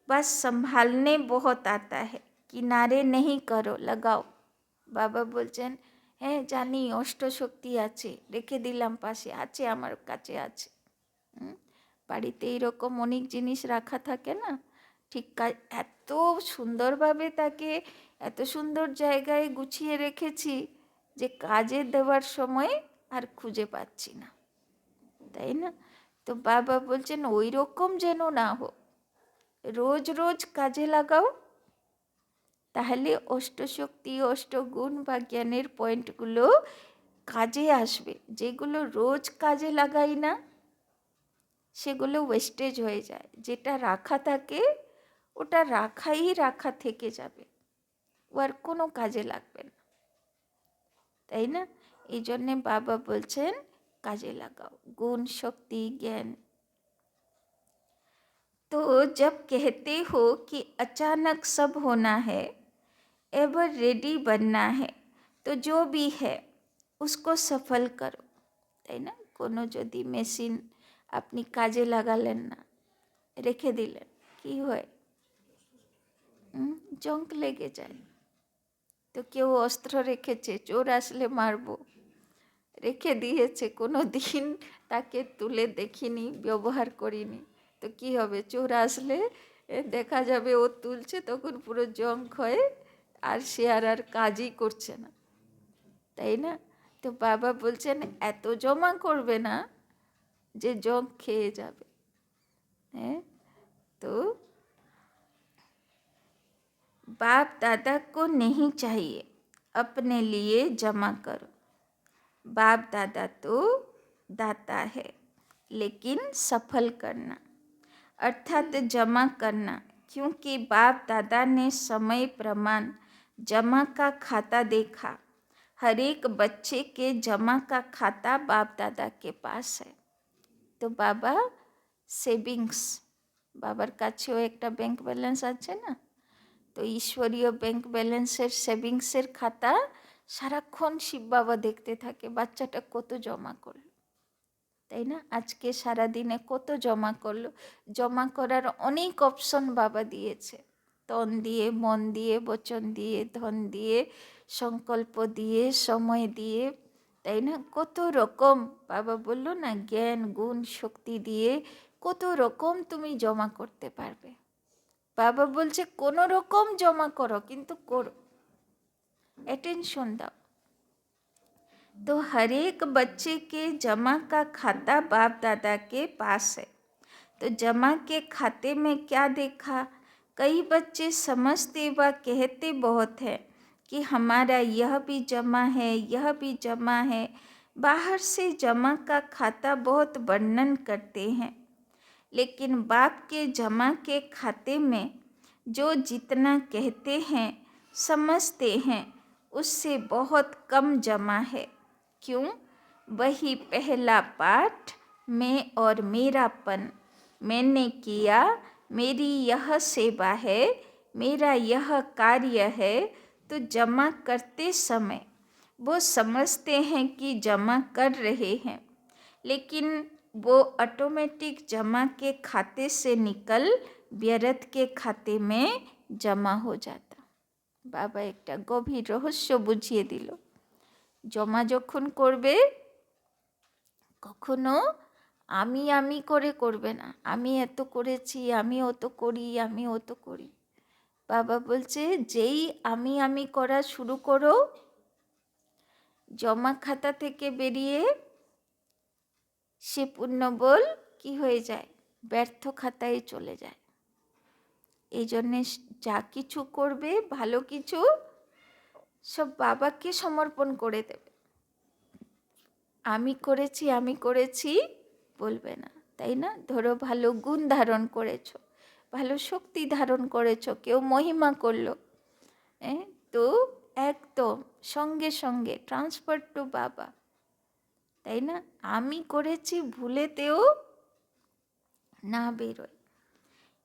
बस संभालने बहुत आता है, किनारे नहीं करो, लगाओ। বাবা বলছেন হ্যাঁ জানি অষ্টশক্তি আছে, রেখে দিলাম পাশে, আছে আমার কাছে আছে। বাড়িতে এইরকম অনেক জিনিস রাখা থাকে না, ঠিক এত সুন্দরভাবে তাকে এত সুন্দর জায়গায় গুছিয়ে রেখেছি যে কাজে দেওয়ার সময় আর খুঁজে পাচ্ছি না, তাই না? তো বাবা বলছেন ওই রকম যেন না হোক, রোজ রোজ কাজে লাগাও, তাহলে অষ্টশক্তি অষ্টগুণ বা জ্ঞানের পয়েন্টগুলো কাজে আসবে। যেগুলো রোজ কাজে লাগাই না সেগুলো ওয়েস্টেজ হয়ে যায়, যেটা রাখা থাকে ওটা রাখা থেকে যাবে, ও আর কোনো কাজে লাগবে না, তাই না? এই জন্যে বাবা বলছেন काजे लगाओ गुण शक्ति ज्ञान। तो जब कहते हो कि अचानक सब होना है, एवर रेडी बनना है, तो जो भी है उसको सफल करो, তাই না? কোনো যদি মেশিন আপনি কাজে লাগালেন না, রেখে দিলেন, কি হয়? জং লেগে যায়। তো কেউ অস্ত্র রেখেছে, চোর আসলে মারবো, রেখে দিয়েছে, কোনো দিন তাকে তুলে দেখিনি, ব্যবহার করিনি, তো কি হবে? চোর আসলে দেখা যাবে ও তুলছে, তখন পুরো জং হয়ে আর সে আর কাজই করছে না, তাই না? তো বাবা বলছেন এত জমা করবে না যে জং খেয়ে যাবে। হ্যাঁ, তো बाप दादा को नहीं चाहिए, अपने लिए जमा करो। बाप दादा तो दाता है, लेकिन सफल करना अर्थात जमा करना, क्योंकि बाप दादा ने समय प्रमाण जमा का खाता देखा। हर एक बच्चे के जमा का खाता बाप दादा के पास है। तो बाबा सेविंग्स, बाबार काछेও একটা ব্যাংক ব্যালেন্স আছে না, তো ঈশ্বরীয় ব্যাংক ব্যালেন্সের সেভিংসের খাতা সারাক্ষণ শিব বাবা দেখতে থাকে, বাচ্চাটা কত জমা করলো, তাই না? আজকে সারাদিনে কত জমা করলো, জমা করার অনেক অপশন বাবা দিয়েছে, তন দিয়ে, মন দিয়ে, বচন দিয়ে, ধন দিয়ে, সংকল্প দিয়ে, সময় দিয়ে, তাই না? কত রকম বাবা বললো না, জ্ঞান গুণ শক্তি দিয়ে কত রকম তুমি জমা করতে পারবে। বাবা বলছে কোনো রকম জমা করো, কিন্তু করো, অ্যাটেনশন দাও। तो हर एक बच्चे के जमा का खाता बाप दादा के पास है। तो जमा के खाते में क्या देखा? कई बच्चे समझते व कहते बहुत है कि हमारा यह भी जमा है, यह भी जमा है। बाहर से जमा का खाता बहुत वर्णन करते हैं, लेकिन बाप के जमा के खाते में जो जितना कहते हैं समझते हैं उससे बहुत कम जमा है। क्यों? वही पहला पाठ, मैं और मेरापन, मैंने किया, मेरी यह सेवा है, मेरा यह कार्य है। तो जमा करते समय वो समझते हैं कि जमा कर रहे हैं, लेकिन वो ऑटोमेटिक जमा के खाते से निकल व्यर्थ के खाते में जमा हो जाता। बाबा एक गभीर रहस्य बुझिए दिल, জমা যখন করবে কখনো আমি করে করবে না, আমি এত করেছি, আমি অত করি, আমি অত করি। বাবা বলছে যেই আমি করা শুরু করো, জমা খাতা থেকে বেরিয়ে সে পুণ্যবল কি হয়ে যায়? ব্যর্থ খাতায় চলে যায়। এই জন্যে যা কিছু করবে, ভালো কিছু, সব বাবাকে সমর্পণ করে দেবে। আমি করেছি বলবে না, তাই না? ধরো ভালো গুণ ধারণ করেছো, ভালো শক্তি ধারণ করেছো, কেউ মহিমা করলো, তো একদম সঙ্গে সঙ্গে ট্রান্সফার টু বাবা, তাই না? আমি করেছি ভুলেতেও না বেরোয়।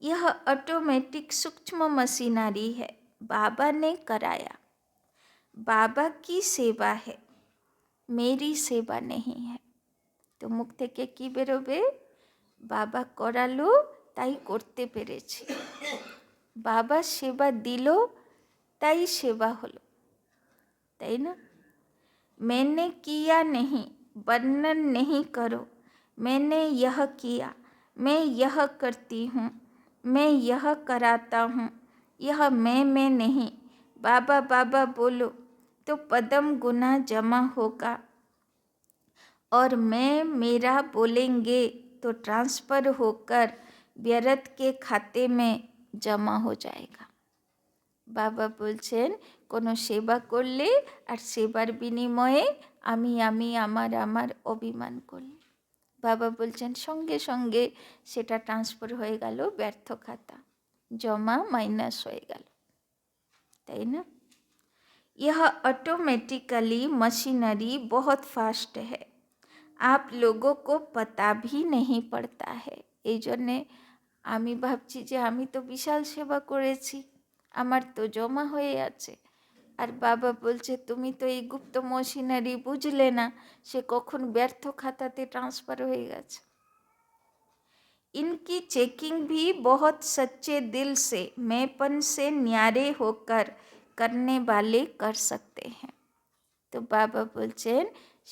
यह ऑटोमेटिक सूक्ष्म मशीनरी है, बाबा ने कराया। बाबा की सेवा है, मेरी सेवा नहीं है। তো মুখ থেকে কি বেরোবে? বাবা করালো তাই করতে পেরেছি, বাবা সেবা দিল তাই সেবা হলো, তাই না? मैंने किया नहीं, वर्णन नहीं करो। मैंने यह किया, मैं यह करती हूँ, मैं यह कराता हूँ, यह मैं नहीं। बाबा बाबा बोलो तो पदम गुना जमा होगा, और मैं मेरा बोलेंगे तो ट्रांसफ़र होकर व्यर्थ के खाते में जमा हो जाएगा। বাবা বলছেন কোনো সেবা করলে আর সেবার বিনিময়ে আমি আমার অভিমান করলে, বাবা বলছেন সঙ্গে সঙ্গে সেটা ট্রান্সফার হয়ে গেল ব্যর্থ খাতা, জমা মাইনাস হয়ে গেল, তাই না? यह ऑटोमेटिकली मशीनरी बहुत फास्ट है, आप लोगों को पता भी नहीं पड़ता है। এই জন্যে আমি ভাবছি যে আমি তো বিশাল সেবা করেছি, আমার তো জমা হয়ে আছে, আর বাবা বলছে তুমি তো এই গুপ্ত মেশিনারি বুঝলে না, সে কখন ব্যর্থ খাতাতে ট্রান্সফার হয়ে গেছে। इनकी चेकिंग भी बहुत सच्चे दिल से, मैंपन से न्यारे होकर करने वाले कर सकते हैं। তো বাবা বলছেন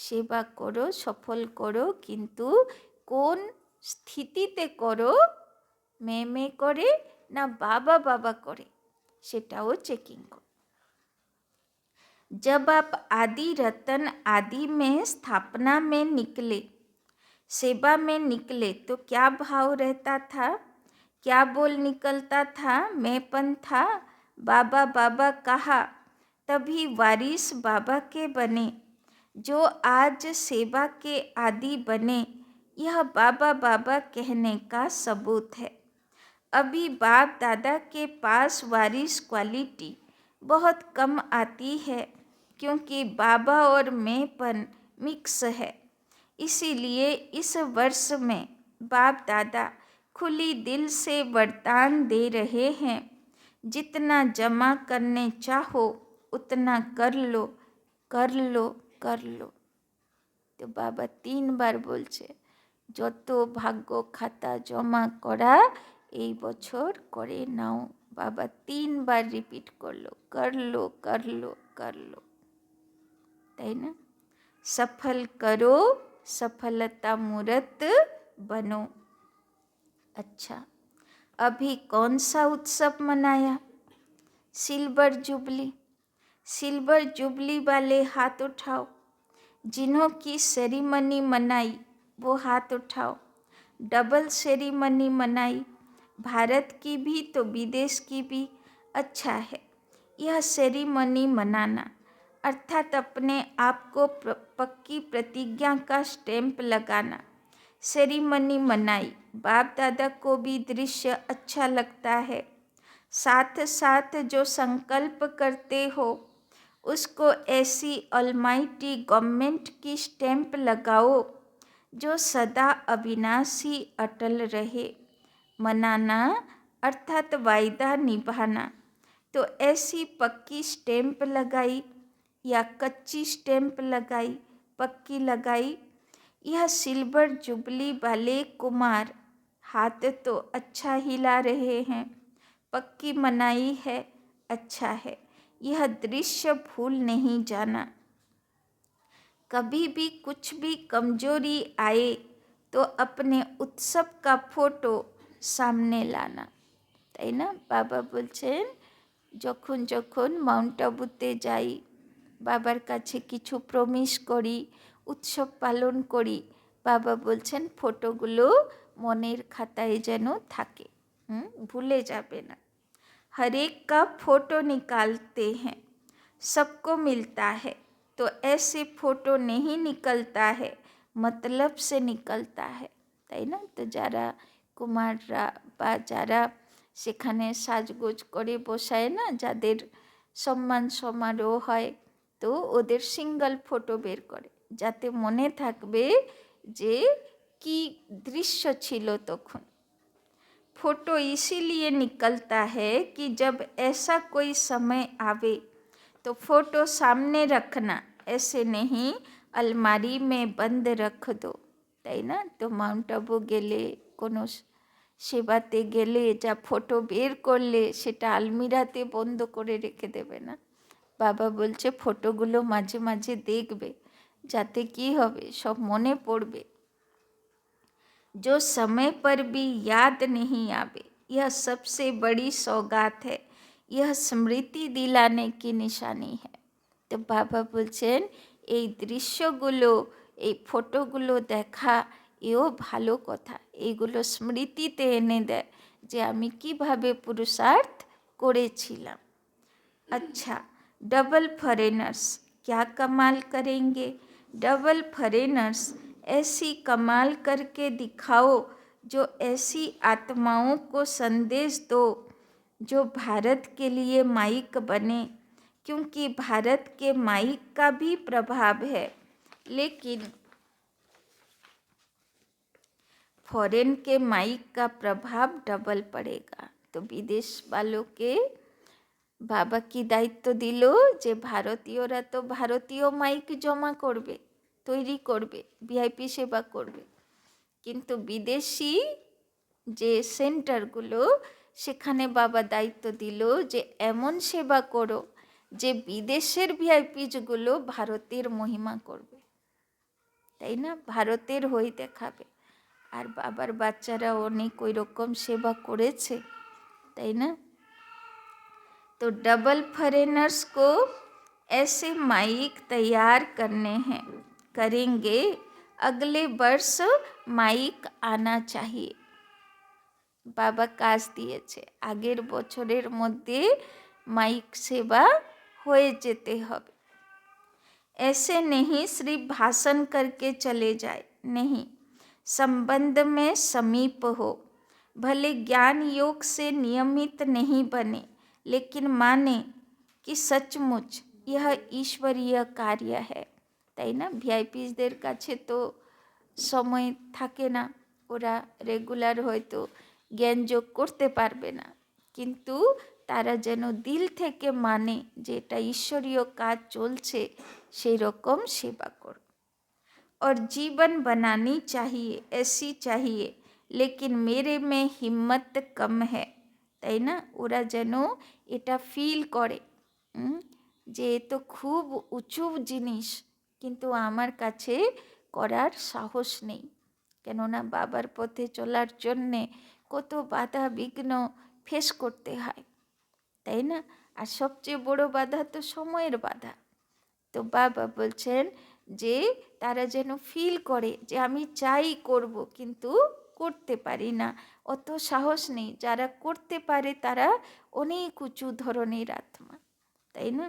সেবা করো, সফল করো, কিন্তু কোন স্থিতিতে করো, মে করে না বাবা বাবা করে, সেটাও চেকিং করো। जब आप आदि रतन आदि में स्थापना में निकले, सेवा में निकले, तो क्या भाव रहता था, क्या बोल निकलता था? मैंपन था। बाबा बाबा कहा, तभी वारिस बाबा के बने। जो आज सेवा के आदि बने, यह बाबा बाबा कहने का सबूत है। अभी बाप दादा के पास वारिस क्वालिटी बहुत कम आती है, क्योंकि बाबा और मैंपन मिक्स है। इसीलिए इस वर्ष में बाप दादा खुली दिल से वरदान दे रहे हैं, जितना जमा करने चाहो उतना कर लो, कर लो, कर लो। तो बाबा 3 বার বলছে যত ভাগ্য খাতা জমা করা এই বছর করে নাও। বাবা 3 বার রিপিট করলো, कर लो, कर लो, कर लो, তাই না? सफल करो, सफलता मूर्त बनो। अच्छा, अभी कौन सा उत्सव मनाया? Silver jubilee. सिल्वर जुबली वाले हाथ उठाओ। जिन्हों की सेरेमनी मनाई वो हाथ उठाओ। डबल सेरेमनी मनाई, भारत की भी तो विदेश की भी। अच्छा है यह सेरेमनी मनाना, अर्थात अपने आप को पक्की प्रतिज्ञा का स्टैंप लगाना। सेरेमनी मनाई, बाप दादा को भी दृश्य अच्छा लगता है। साथ साथ जो संकल्प करते हो उसको ऐसी ऑलमाइटी गवर्नमेंट की स्टैंप लगाओ जो सदा अविनाशी अटल रहे। मनाना अर्थात वायदा निभाना। तो ऐसी पक्की स्टैंप लगाई या कच्ची स्टैंप लगाई, पक्की लगाई। यह सिल्वर जुबली वाले कुमार हाथ तो अच्छा हिला रहे हैं, पक्की मनाई है, अच्छा है। यह दृश्य भूल नहीं जाना। कभी भी कुछ भी कमजोरी आए तो अपने उत्सव का फोटो सामने लाना, তাই না? বাবা বলছেন যখন যখন মাউন্ট আবুতে যাই, বাবার কাছে কিছু প্রমিস করি, উৎসব পালন করি, বাবা বলছেন ফটোগুলো মনের খাতায় যেন থাকে, ভুলে যাবে না। हर एक का फोटो निकालते हैं, सबको मिलता है। तो ऐसे फोटो नहीं निकलता है, मतलब से निकलता है, তাই না? তো যারা কুমাররা বা যারা সেখানে সাজগোজ করে বসায় না, যাদের সম্মান সমারোহ হয়, তো ওদের সিঙ্গেল ফটো বের করে, যাতে মনে থাকবে যে কি দৃশ্য ছিল তখন। फोटो इसीलिए निकलता है कि जब ऐसा कोई समय आवे तो फोटो सामने रखना, ऐसे नहीं अलमारी में बंद रख दो, তাই না? তো মাউন্ট আবু গেলে, কোনো সেবাতে গেলে যা ফটো বের করলে সেটা আলমিরাতে বন্ধ করে রেখে দেবে না। বাবা বলছে ফটোগুলো মাঝে মাঝে দেখবে, যাতে কি হবে, সব মনে পড়বে। जो समय पर भी याद नहीं आवे, यह सबसे बड़ी सौगात है, यह स्मृति दिलाने की निशानी है। তো বাবা বলছেন এই দৃশ্যগুলো, এই ফটোগুলো দেখা এও ভালো কথা, এইগুলো স্মৃতিতে এনে দেয় যে আমি কিভাবে পুরুষার্থ করেছিলাম। अच्छा, डबल फॉरेनर्स क्या कमाल करेंगे? डबल फॉरेनर्स ऐसी कमाल करके दिखाओ जो ऐसी आत्माओं को संदेश दो जो भारत के लिए माइक बने, क्योंकि भारत के माइक का भी प्रभाव है, लेकिन फॉरेन के माइक का प्रभाव डबल पड़ेगा। तो विदेश वालों के বাবা কি দায়িত্ব দিল যে ভারতীয়রা তো ভারতীয় মাইক জমা করবে, তৈরি করবে, ভিআইপি সেবা করবে, কিন্তু বিদেশি যে সেন্টারগুলো সেখানে বাবা দায়িত্ব দিল যে এমন সেবা করো যে বিদেশের ভিআইপিগুলো ভারতের মহিমা করবে, তাই না? ভারতের হয়ে দেখাবে। আর বাবার বাচ্চারা অনেক ওই রকম সেবা করেছে, তাই না? तो डबल फॉरेनर्स को ऐसे माइक तैयार करने हैं, करेंगे, अगले वर्ष माइक आना चाहिए। বাবা কাজ দিয়েছে, আগের বছরের মধ্যে মাইক সেবা হয়ে যেতে হবে। ऐसे नहीं सिर्फ भाषण करके चले जाए, नहीं, संबंध में समीप हो, भले ज्ञान योग से नियमित नहीं बने, लेकिन माने कि सचमुच यह ईश्वरीय कार्य है, তাই না? ভিআইপিসদের কাছে তো সময় থাকে না, ওরা রেগুলার হয়তো জ্ঞান যোগ করতে পারবে না, কিন্তু তারা যেন দিল থেকে মানে যে এটা ঈশ্বরীয় কাজ চলছে, সেই রকম সেবা করো। और जीवन बनानी चाहिए, ऐसी चाहिए, लेकिन मेरे में हिम्मत कम है, তাই না? ওরা যেন এটা ফিল করে যে এ তো খুব উঁচু জিনিস, কিন্তু আমার কাছে করার সাহস নেই, কেননা বাবার পথে চলার জন্যে কত বাধা বিঘ্ন ফেস করতে হয়, তাই না? আর সবচেয়ে বড় বাধা তো সময়ের বাধা। তো বাবা বলছেন যে তারা যেন ফিল করে যে আমি চাই করব, কিন্তু করতে পারি না, অত সাহস নেই। যারা করতে পারে তারা অনেক উঁচু ধরনের আত্মা, তাই না?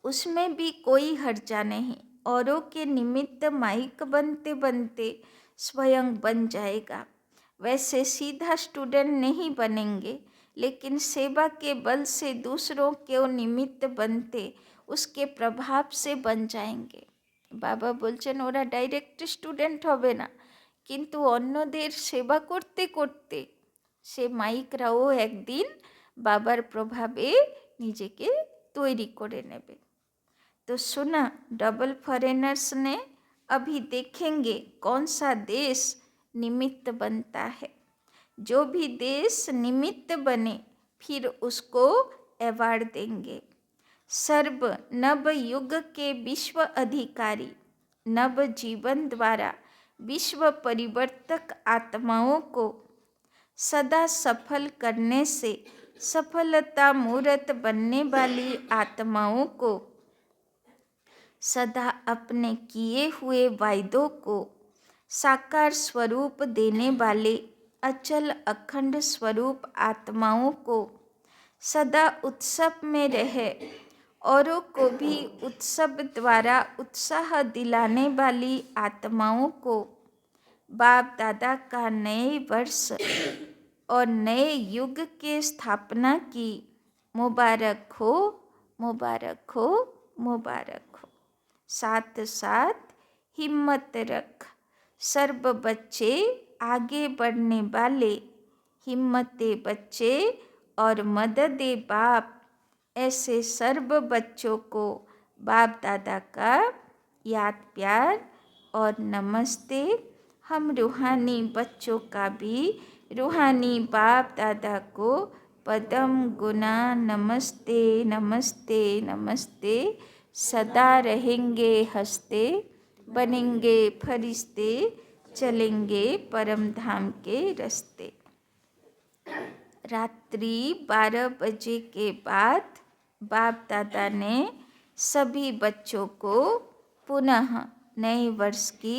उसमें भी कोई हर्जा नहीं, औरों के निमित्त माइक बनते बनते स्वयं बन जाएगा। वैसे सीधा स्टूडेंट नहीं बनेंगे, लेकिन सेवा के बल से दूसरों के निमित्त बनते उसके प्रभाव से बन जाएंगे। বাবা বলছেন ওরা ডাইরেক্ট স্টুডেন্ট হবে না, কিন্তু অন্যদের সেবা করতে করতে সে মাইকরাও একদিন বাবার প্রভাবে নিজেকে তৈরি করে নেবে। तो सुना, डबल फॉरेनर्स ने, अभी देखेंगे कौन सा देश निमित्त बनता है। जो भी देश निमित्त बने फिर उसको अवार्ड देंगे। सर्व नव युग के विश्व अधिकारी, नव जीवन द्वारा विश्व परिवर्तक आत्माओं को सदा सफल करने से सफलता मूर्त बनने वाली आत्माओं को सदा अपने किए हुए वायदों को साकार स्वरूप देने वाले अचल अखंड स्वरूप आत्माओं को सदा उत्सव में रहे, औरों को भी उत्सव द्वारा उत्साह दिलाने वाली आत्माओं को बाप दादा का नए वर्ष और नए युग के स्थापना की मुबारक हो, मुबारक हो, मुबारक हो। साथ साथ हिम्मत रख। सर्व बच्चे आगे बढ़ने वाले, हिम्मते बच्चे और मददे बाप, ऐसे सर्व बच्चों को बाप दादा का याद प्यार और नमस्ते। हम रूहानी बच्चों का भी रूहानी बाप दादा को पदम गुना नमस्ते नमस्ते नमस्ते। सदा रहेंगे हंसते, बनेंगे फरिश्ते, चलेंगे परम धाम के रास्ते। रात्रि 12 बजे के बाद बाप दादा ने सभी बच्चों को पुनः नए वर्ष की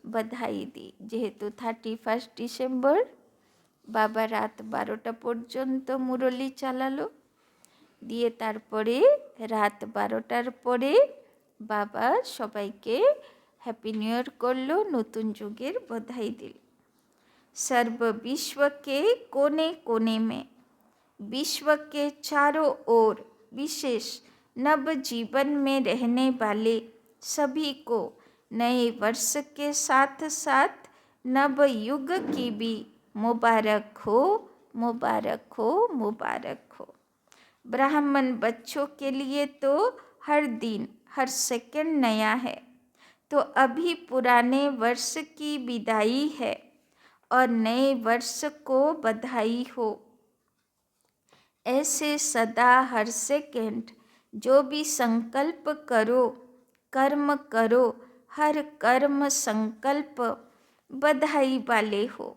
बधाई दी। जेहेतु 31 डिसेम्बर बाबा रात 12টা পর্যন্ত মুরলি চালালো, দিয়ে তারপরে রাত 12টার পরে বাবা সবাইকে হ্যাপি নিউ ইয়ার করলো, নতুন যুগের বধাই দিল। सर्व विश्व के कोने कोने में, विश्व के चारों ओर, विशेष नव जीवन में रहने वाले सभी को नए वर्ष के साथ साथ नव युग की भी मुबारक हो, मुबारक हो, मुबारक हो। ब्राह्मण बच्चों के लिए तो हर दिन हर सेकंड नया है, तो अभी पुराने वर्ष की विदाई है और नए वर्ष को बधाई हो। ऐसे सदा हर सेकंड जो भी संकल्प करो, कर्म करो, हर कर्म संकल्प बधाई वाले हो।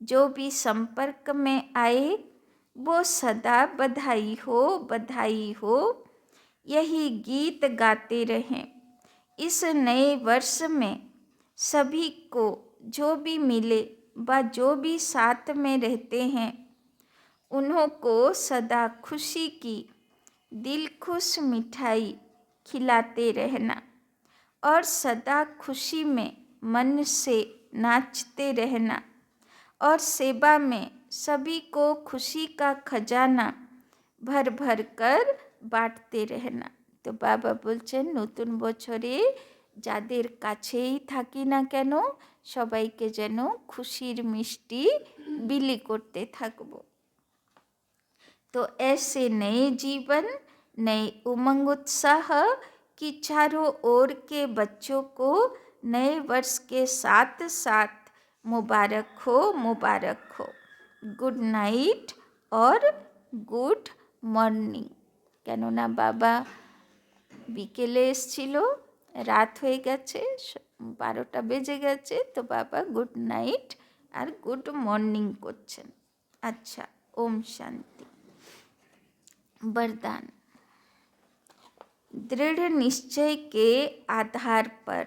जो भी संपर्क में आए वो सदा बधाई हो, बधाई हो, यही गीत गाते रहें। इस नए वर्ष में सभी को जो भी मिले व जो भी साथ में रहते हैं उन्हों को सदा खुशी की दिल खुश मिठाई खिलाते रहना और सदा खुशी में मन से नाचते रहना और सेवा में सभी को खुशी का खजाना भर भर कर बांटते रहना। तो बाबा बोलছেন নতুন বছরে যাদের কাছেই থাকি না কেন সবাইকে যেন খুশির মিষ্টি বিলি করতে থাকবো। तो ऐसे नए जीवन, नए उमंग उत्साह की चारों ओर के बच्चों को नए वर्ष के साथ साथ मुबारक हो, मुबारक हो। गुड नाइट और गुड मॉर्निंग। কেননা বাবা বিকেলে এসছিল, রাত হয়ে গেছে, 12টা বেজে গেছে, তো বাবা গুড নাইট আর গুড মর্নিং করছেন। আচ্ছা, ওম শান্তি। वरदान। दृढ़ निश्चय के आधार पर,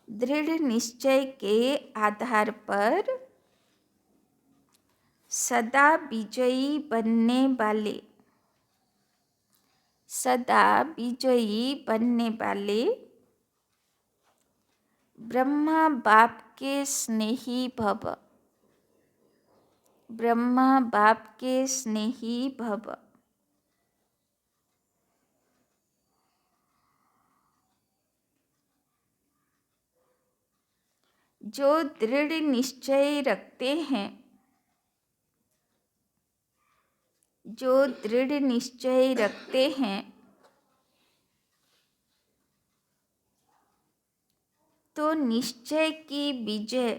दृढ़ निश्चय के आधार पर सदा विजयी बनने वाले, सदा विजयी बनने वाले ब्रह्मा बाप के स्नेही भव, ब्रह्मा बाप के स्नेही भव। जो दृढ़ निश्चय रखते हैं, जो दृढ़ निश्चय रखते हैं तो निश्चय की विजय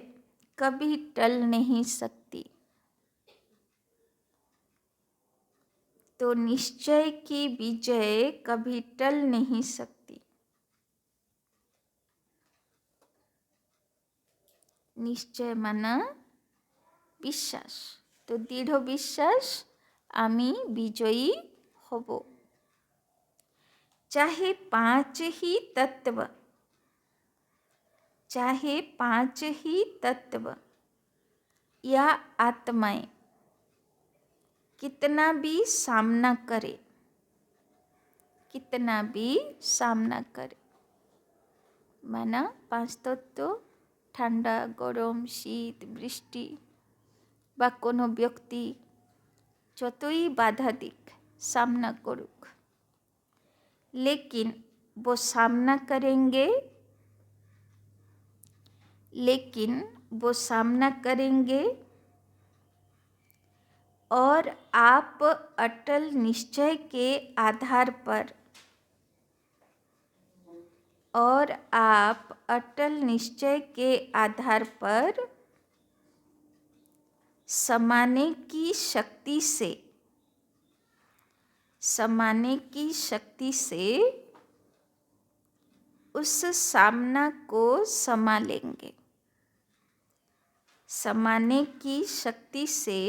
कभी टल नहीं सकती, तो निश्चय की विजय कभी टल नहीं सकती। निश्चय माना विश्वास, तो दृढ़ विश्वास आमी विजयी हब। चाहे 5 ही तत्व, चाहे 5 ही तत्व या आत्माएं कितना भी सामना करे, कितना भी सामना करे, माना 5 तत्व ঠান্ডা গরম শীত বৃষ্টি বা কোনো ব্যক্তি যতই বাধা দিক সামনা করুক, लेकिन वो सामना करेंगे, और आप अटल निश्चय के आधार पर समाने की शक्ति से उस सामना को संभालेंगे। समाने की शक्ति से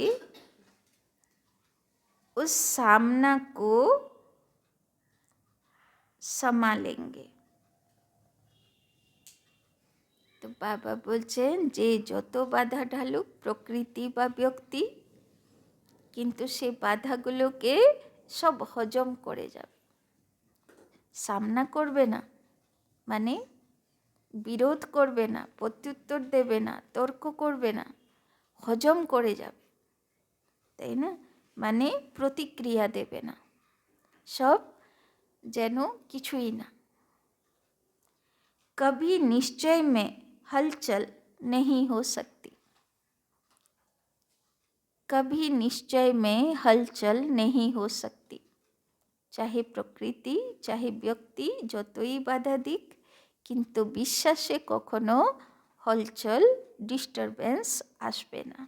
उस सामना को संभालेंगे। তো বাবা বলছেন যে যত বাধা ঢালুক প্রকৃতি বা ব্যক্তি, কিন্তু সেই বাধাগুলোকে সব হজম করে যাবে। সামনা করবে না মানে বিরোধ করবে না, প্রত্যুত্তর দেবে না, তর্ক করবে না, হজম করে যাবে, তাই না? মানে প্রতিক্রিয়া দেবে না, সব যেন কিছুই না। कभी निश्चय में हलचल नहीं हो सकती, कभी निश्चय में हलचल नहीं हो सकती। चाहे प्रकृति चाहे व्यक्ति যতই বাধা দিক, কিন্তু বিশ্বাসে কখনো হলচল ডিস্টারবেন্স আসবে না,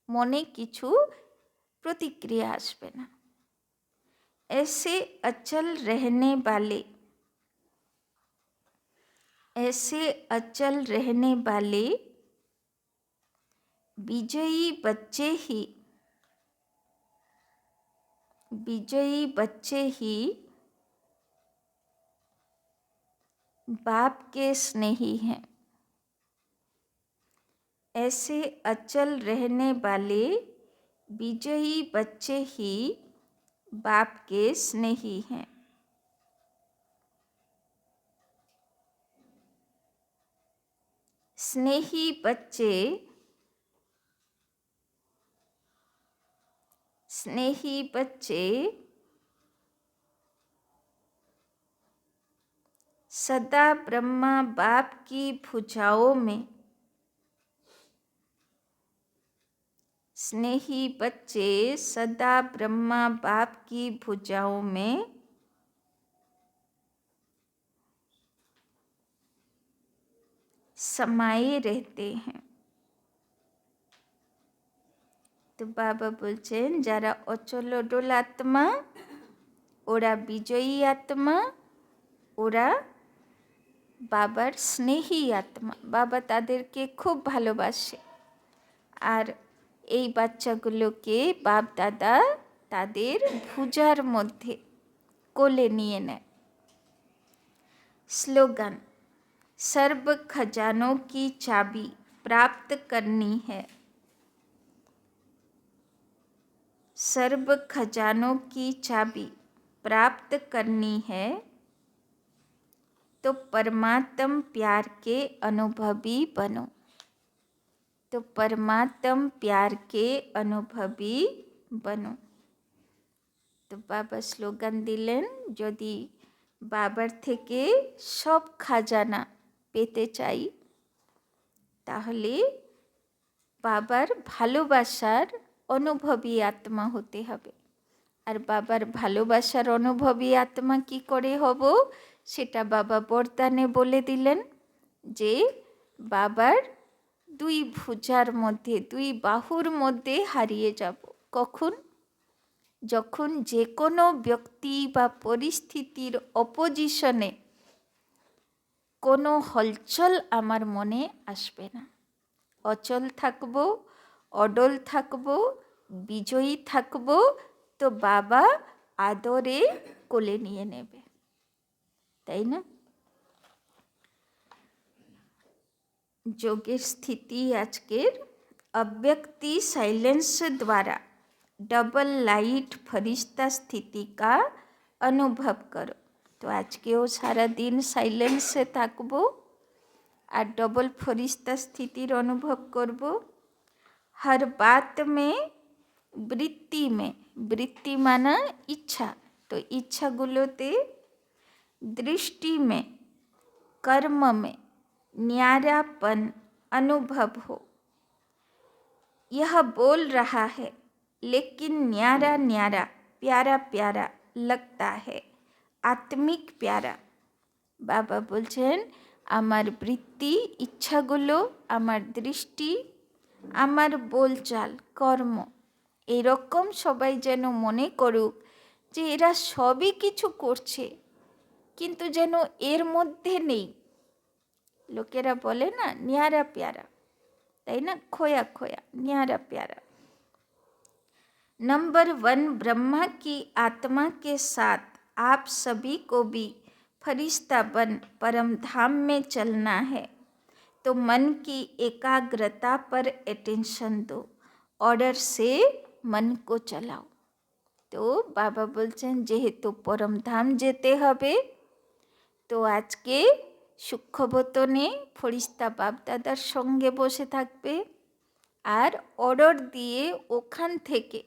মনে কিছু প্রতিক্রিয়া আসবে না। ऐसे अचल रहने वाले विजयी बच्चे ही बाप के स्नेही हैं। ऐसे अचल रहने वाले विजयी बच्चे ही बाप के स्नेही हैं। स्नेही बच्चे सदा ब्रह्मा बाप की भुजाओं में, स्नेही बच्चे सदा ब्रह्मा बाप की भुजाओं में समाये रहते हैं। তো বাবা বলছেন যারা অচল অডল আত্মা, ওরা বিজয়ী আত্মা, ওরা বাবার স্নেহী আত্মা। বাবা তাদেরকে খুব ভালোবাসে, আর এই বাচ্চাগুলোকে বাপ দাদা তাদের ভুজার মধ্যে কোলে নিয়ে নেয়। স্লোগান, सर्व खजानों की चाबी प्राप्त करनी है, सर्व खजानों की चाबी प्राप्त करनी है, तो परमात्म प्यार के अनुभवी बनो, तो परमात्म प्यार के अनुभवी बनो। तो बाबा স্লোগান দিলেন, যদি বাবার থেকে সব খাজানা পেতে চাই তাহলে বাবার ভালোবাসার অনুভবী আত্মা হতে হবে। আর বাবার ভালোবাসার অনুভবী আত্মা কি করে হব, সেটা বাবা বরদানে বলে দিলেন যে বাবার দুই ভুজার মধ্যে, দুই বাহুর মধ্যে হারিয়ে যাব। কখন? যখন যে কোনো ব্যক্তি বা পরিস্থিতির অপোজিশনে কোনো হলচল আমার মনে আসবে না। অচল থাকব, অডল থাকব, বিজয়ী থাকব, তো বাবা আদরে কোলে নিয়ে নেবে, তাই না? যোগের স্থিতি আজকের अव्यक्ति साइलेंस द्वारा डबल लाइट फरिश्ता स्थिति का अनुभव करो। तो আজকেও সারা দিন সাইলেন্সে থাকবো আর ডবল ফরিস্তা স্থিতির অনুভব করব। हर बात में वृत्ति माना इच्छा, তো ইচ্ছাগুলোতে दृष्टि में, कर्म में न्यारापन अनुभव हो। यह बोल रहा है लेकिन न्यारा न्यारा, प्यारा प्यारा लगता है, आत्मिक प्यारा। बाबा বলছেন আমার বৃত্তি, ইচ্ছাগুলো, আমার দৃষ্টি, আমার বলচাল, কর্ম এরকম সবাই যেন মনে করুক যে এরা সবই কিছু করছে, কিন্তু যেন এর মধ্যে নেই। লোকেরা বলে না ন্যারা প্যারা, তাই না, खोया खोया, न्यारा प्यारा। नंबर 1, ब्रह्मा की आत्मा के साथ आप सभी को भी फरिश्ता बन परम धाम में चलना है, तो मन की एकाग्रता पर अटेंशन दो, ऑर्डर से मन को चलाओ। तो बाबा বলছেন যেহেতু পরম ধাম যেতে হবে, তো আজকে সূক্ষ্মবতনে ফরিস্তা বাপদাদার সঙ্গে বসে থাকবে আর অর্ডার দিয়ে ওখান থেকে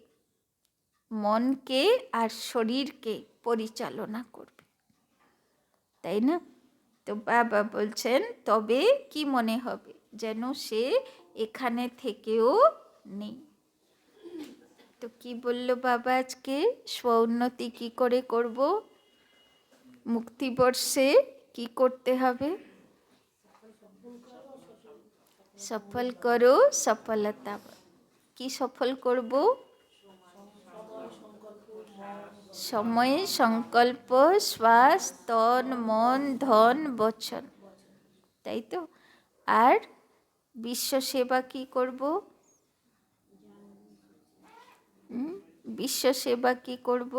মনকে আর শরীরকে পরিচালনা করবে, তাই না? তো বাবা বলছেন তবে কি মনে হবে যেন সে এখানে থেকেও নেই। তো কি বলল বাবা আজকে? স্ব উন্নতি কী করে করব? মুক্তিবর্ষে কি করতে হবে? সফল করো সফলতা। কি সফল করব? সময়, সংকল্প, শ্বাস, তন, মন, ধন, বচন, তাই তো? আর বিশ্ব সেবা কি করব? বিশ্ব সেবা কি করব?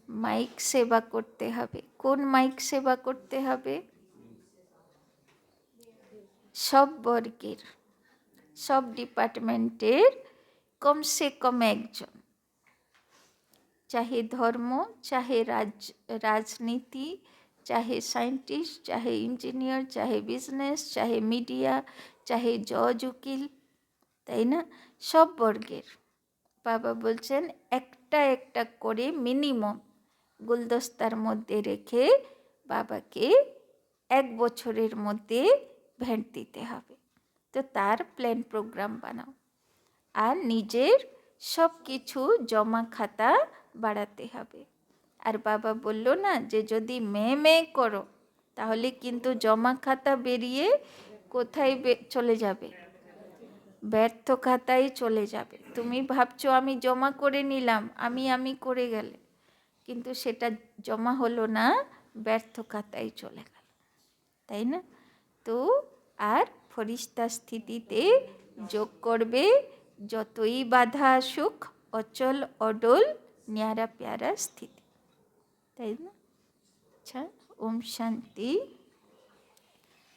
মাইক সেবা করতে হবে। কোন মাইক সেবা করতে হবে? সব বর্গের, সব ডিপার্টমেন্টের কমসে কম একজন, চাহে ধর্ম, চাহে রাজনীতি, চাহে সায়েন্টিস্ট, চাহে ইঞ্জিনিয়ার, চাহে বিজনেস, চাহে মিডিয়া, চাহে জজ উকিল, তাই না, সব বর্গের। বাবা বলছেন একটা একটা করে মিনিমাম গুলদস্তার মধ্যে রেখে বাবাকে 1 বছরের মধ্যে ভেন্ট দিতে হবে। তো তার প্ল্যান প্রোগ্রাম বানাও আর নিজের সব কিছু জমা খাতা বাড়াতে হবে। আর বাবা বলল না যে যদি মেয়ে করো তাহলে কিন্তু জমা খাতা বেরিয়ে কোথায় চলে যাবে? ব্যর্থ খাতায় চলে যাবে। তুমি ভাবছো আমি জমা করে নিলাম, আমি করে গেলে, কিন্তু সেটা জমা হলো না, ব্যর্থ খাতায় চলে গেল, তাই না? তো আর ফরিস্তা স্থিতিতে যোগ করবে, যতই বাধা আসুক, অচল অডল ন্যারা প্যারা স্থিতি, তাই না? আচ্ছা, ওম শান্তি।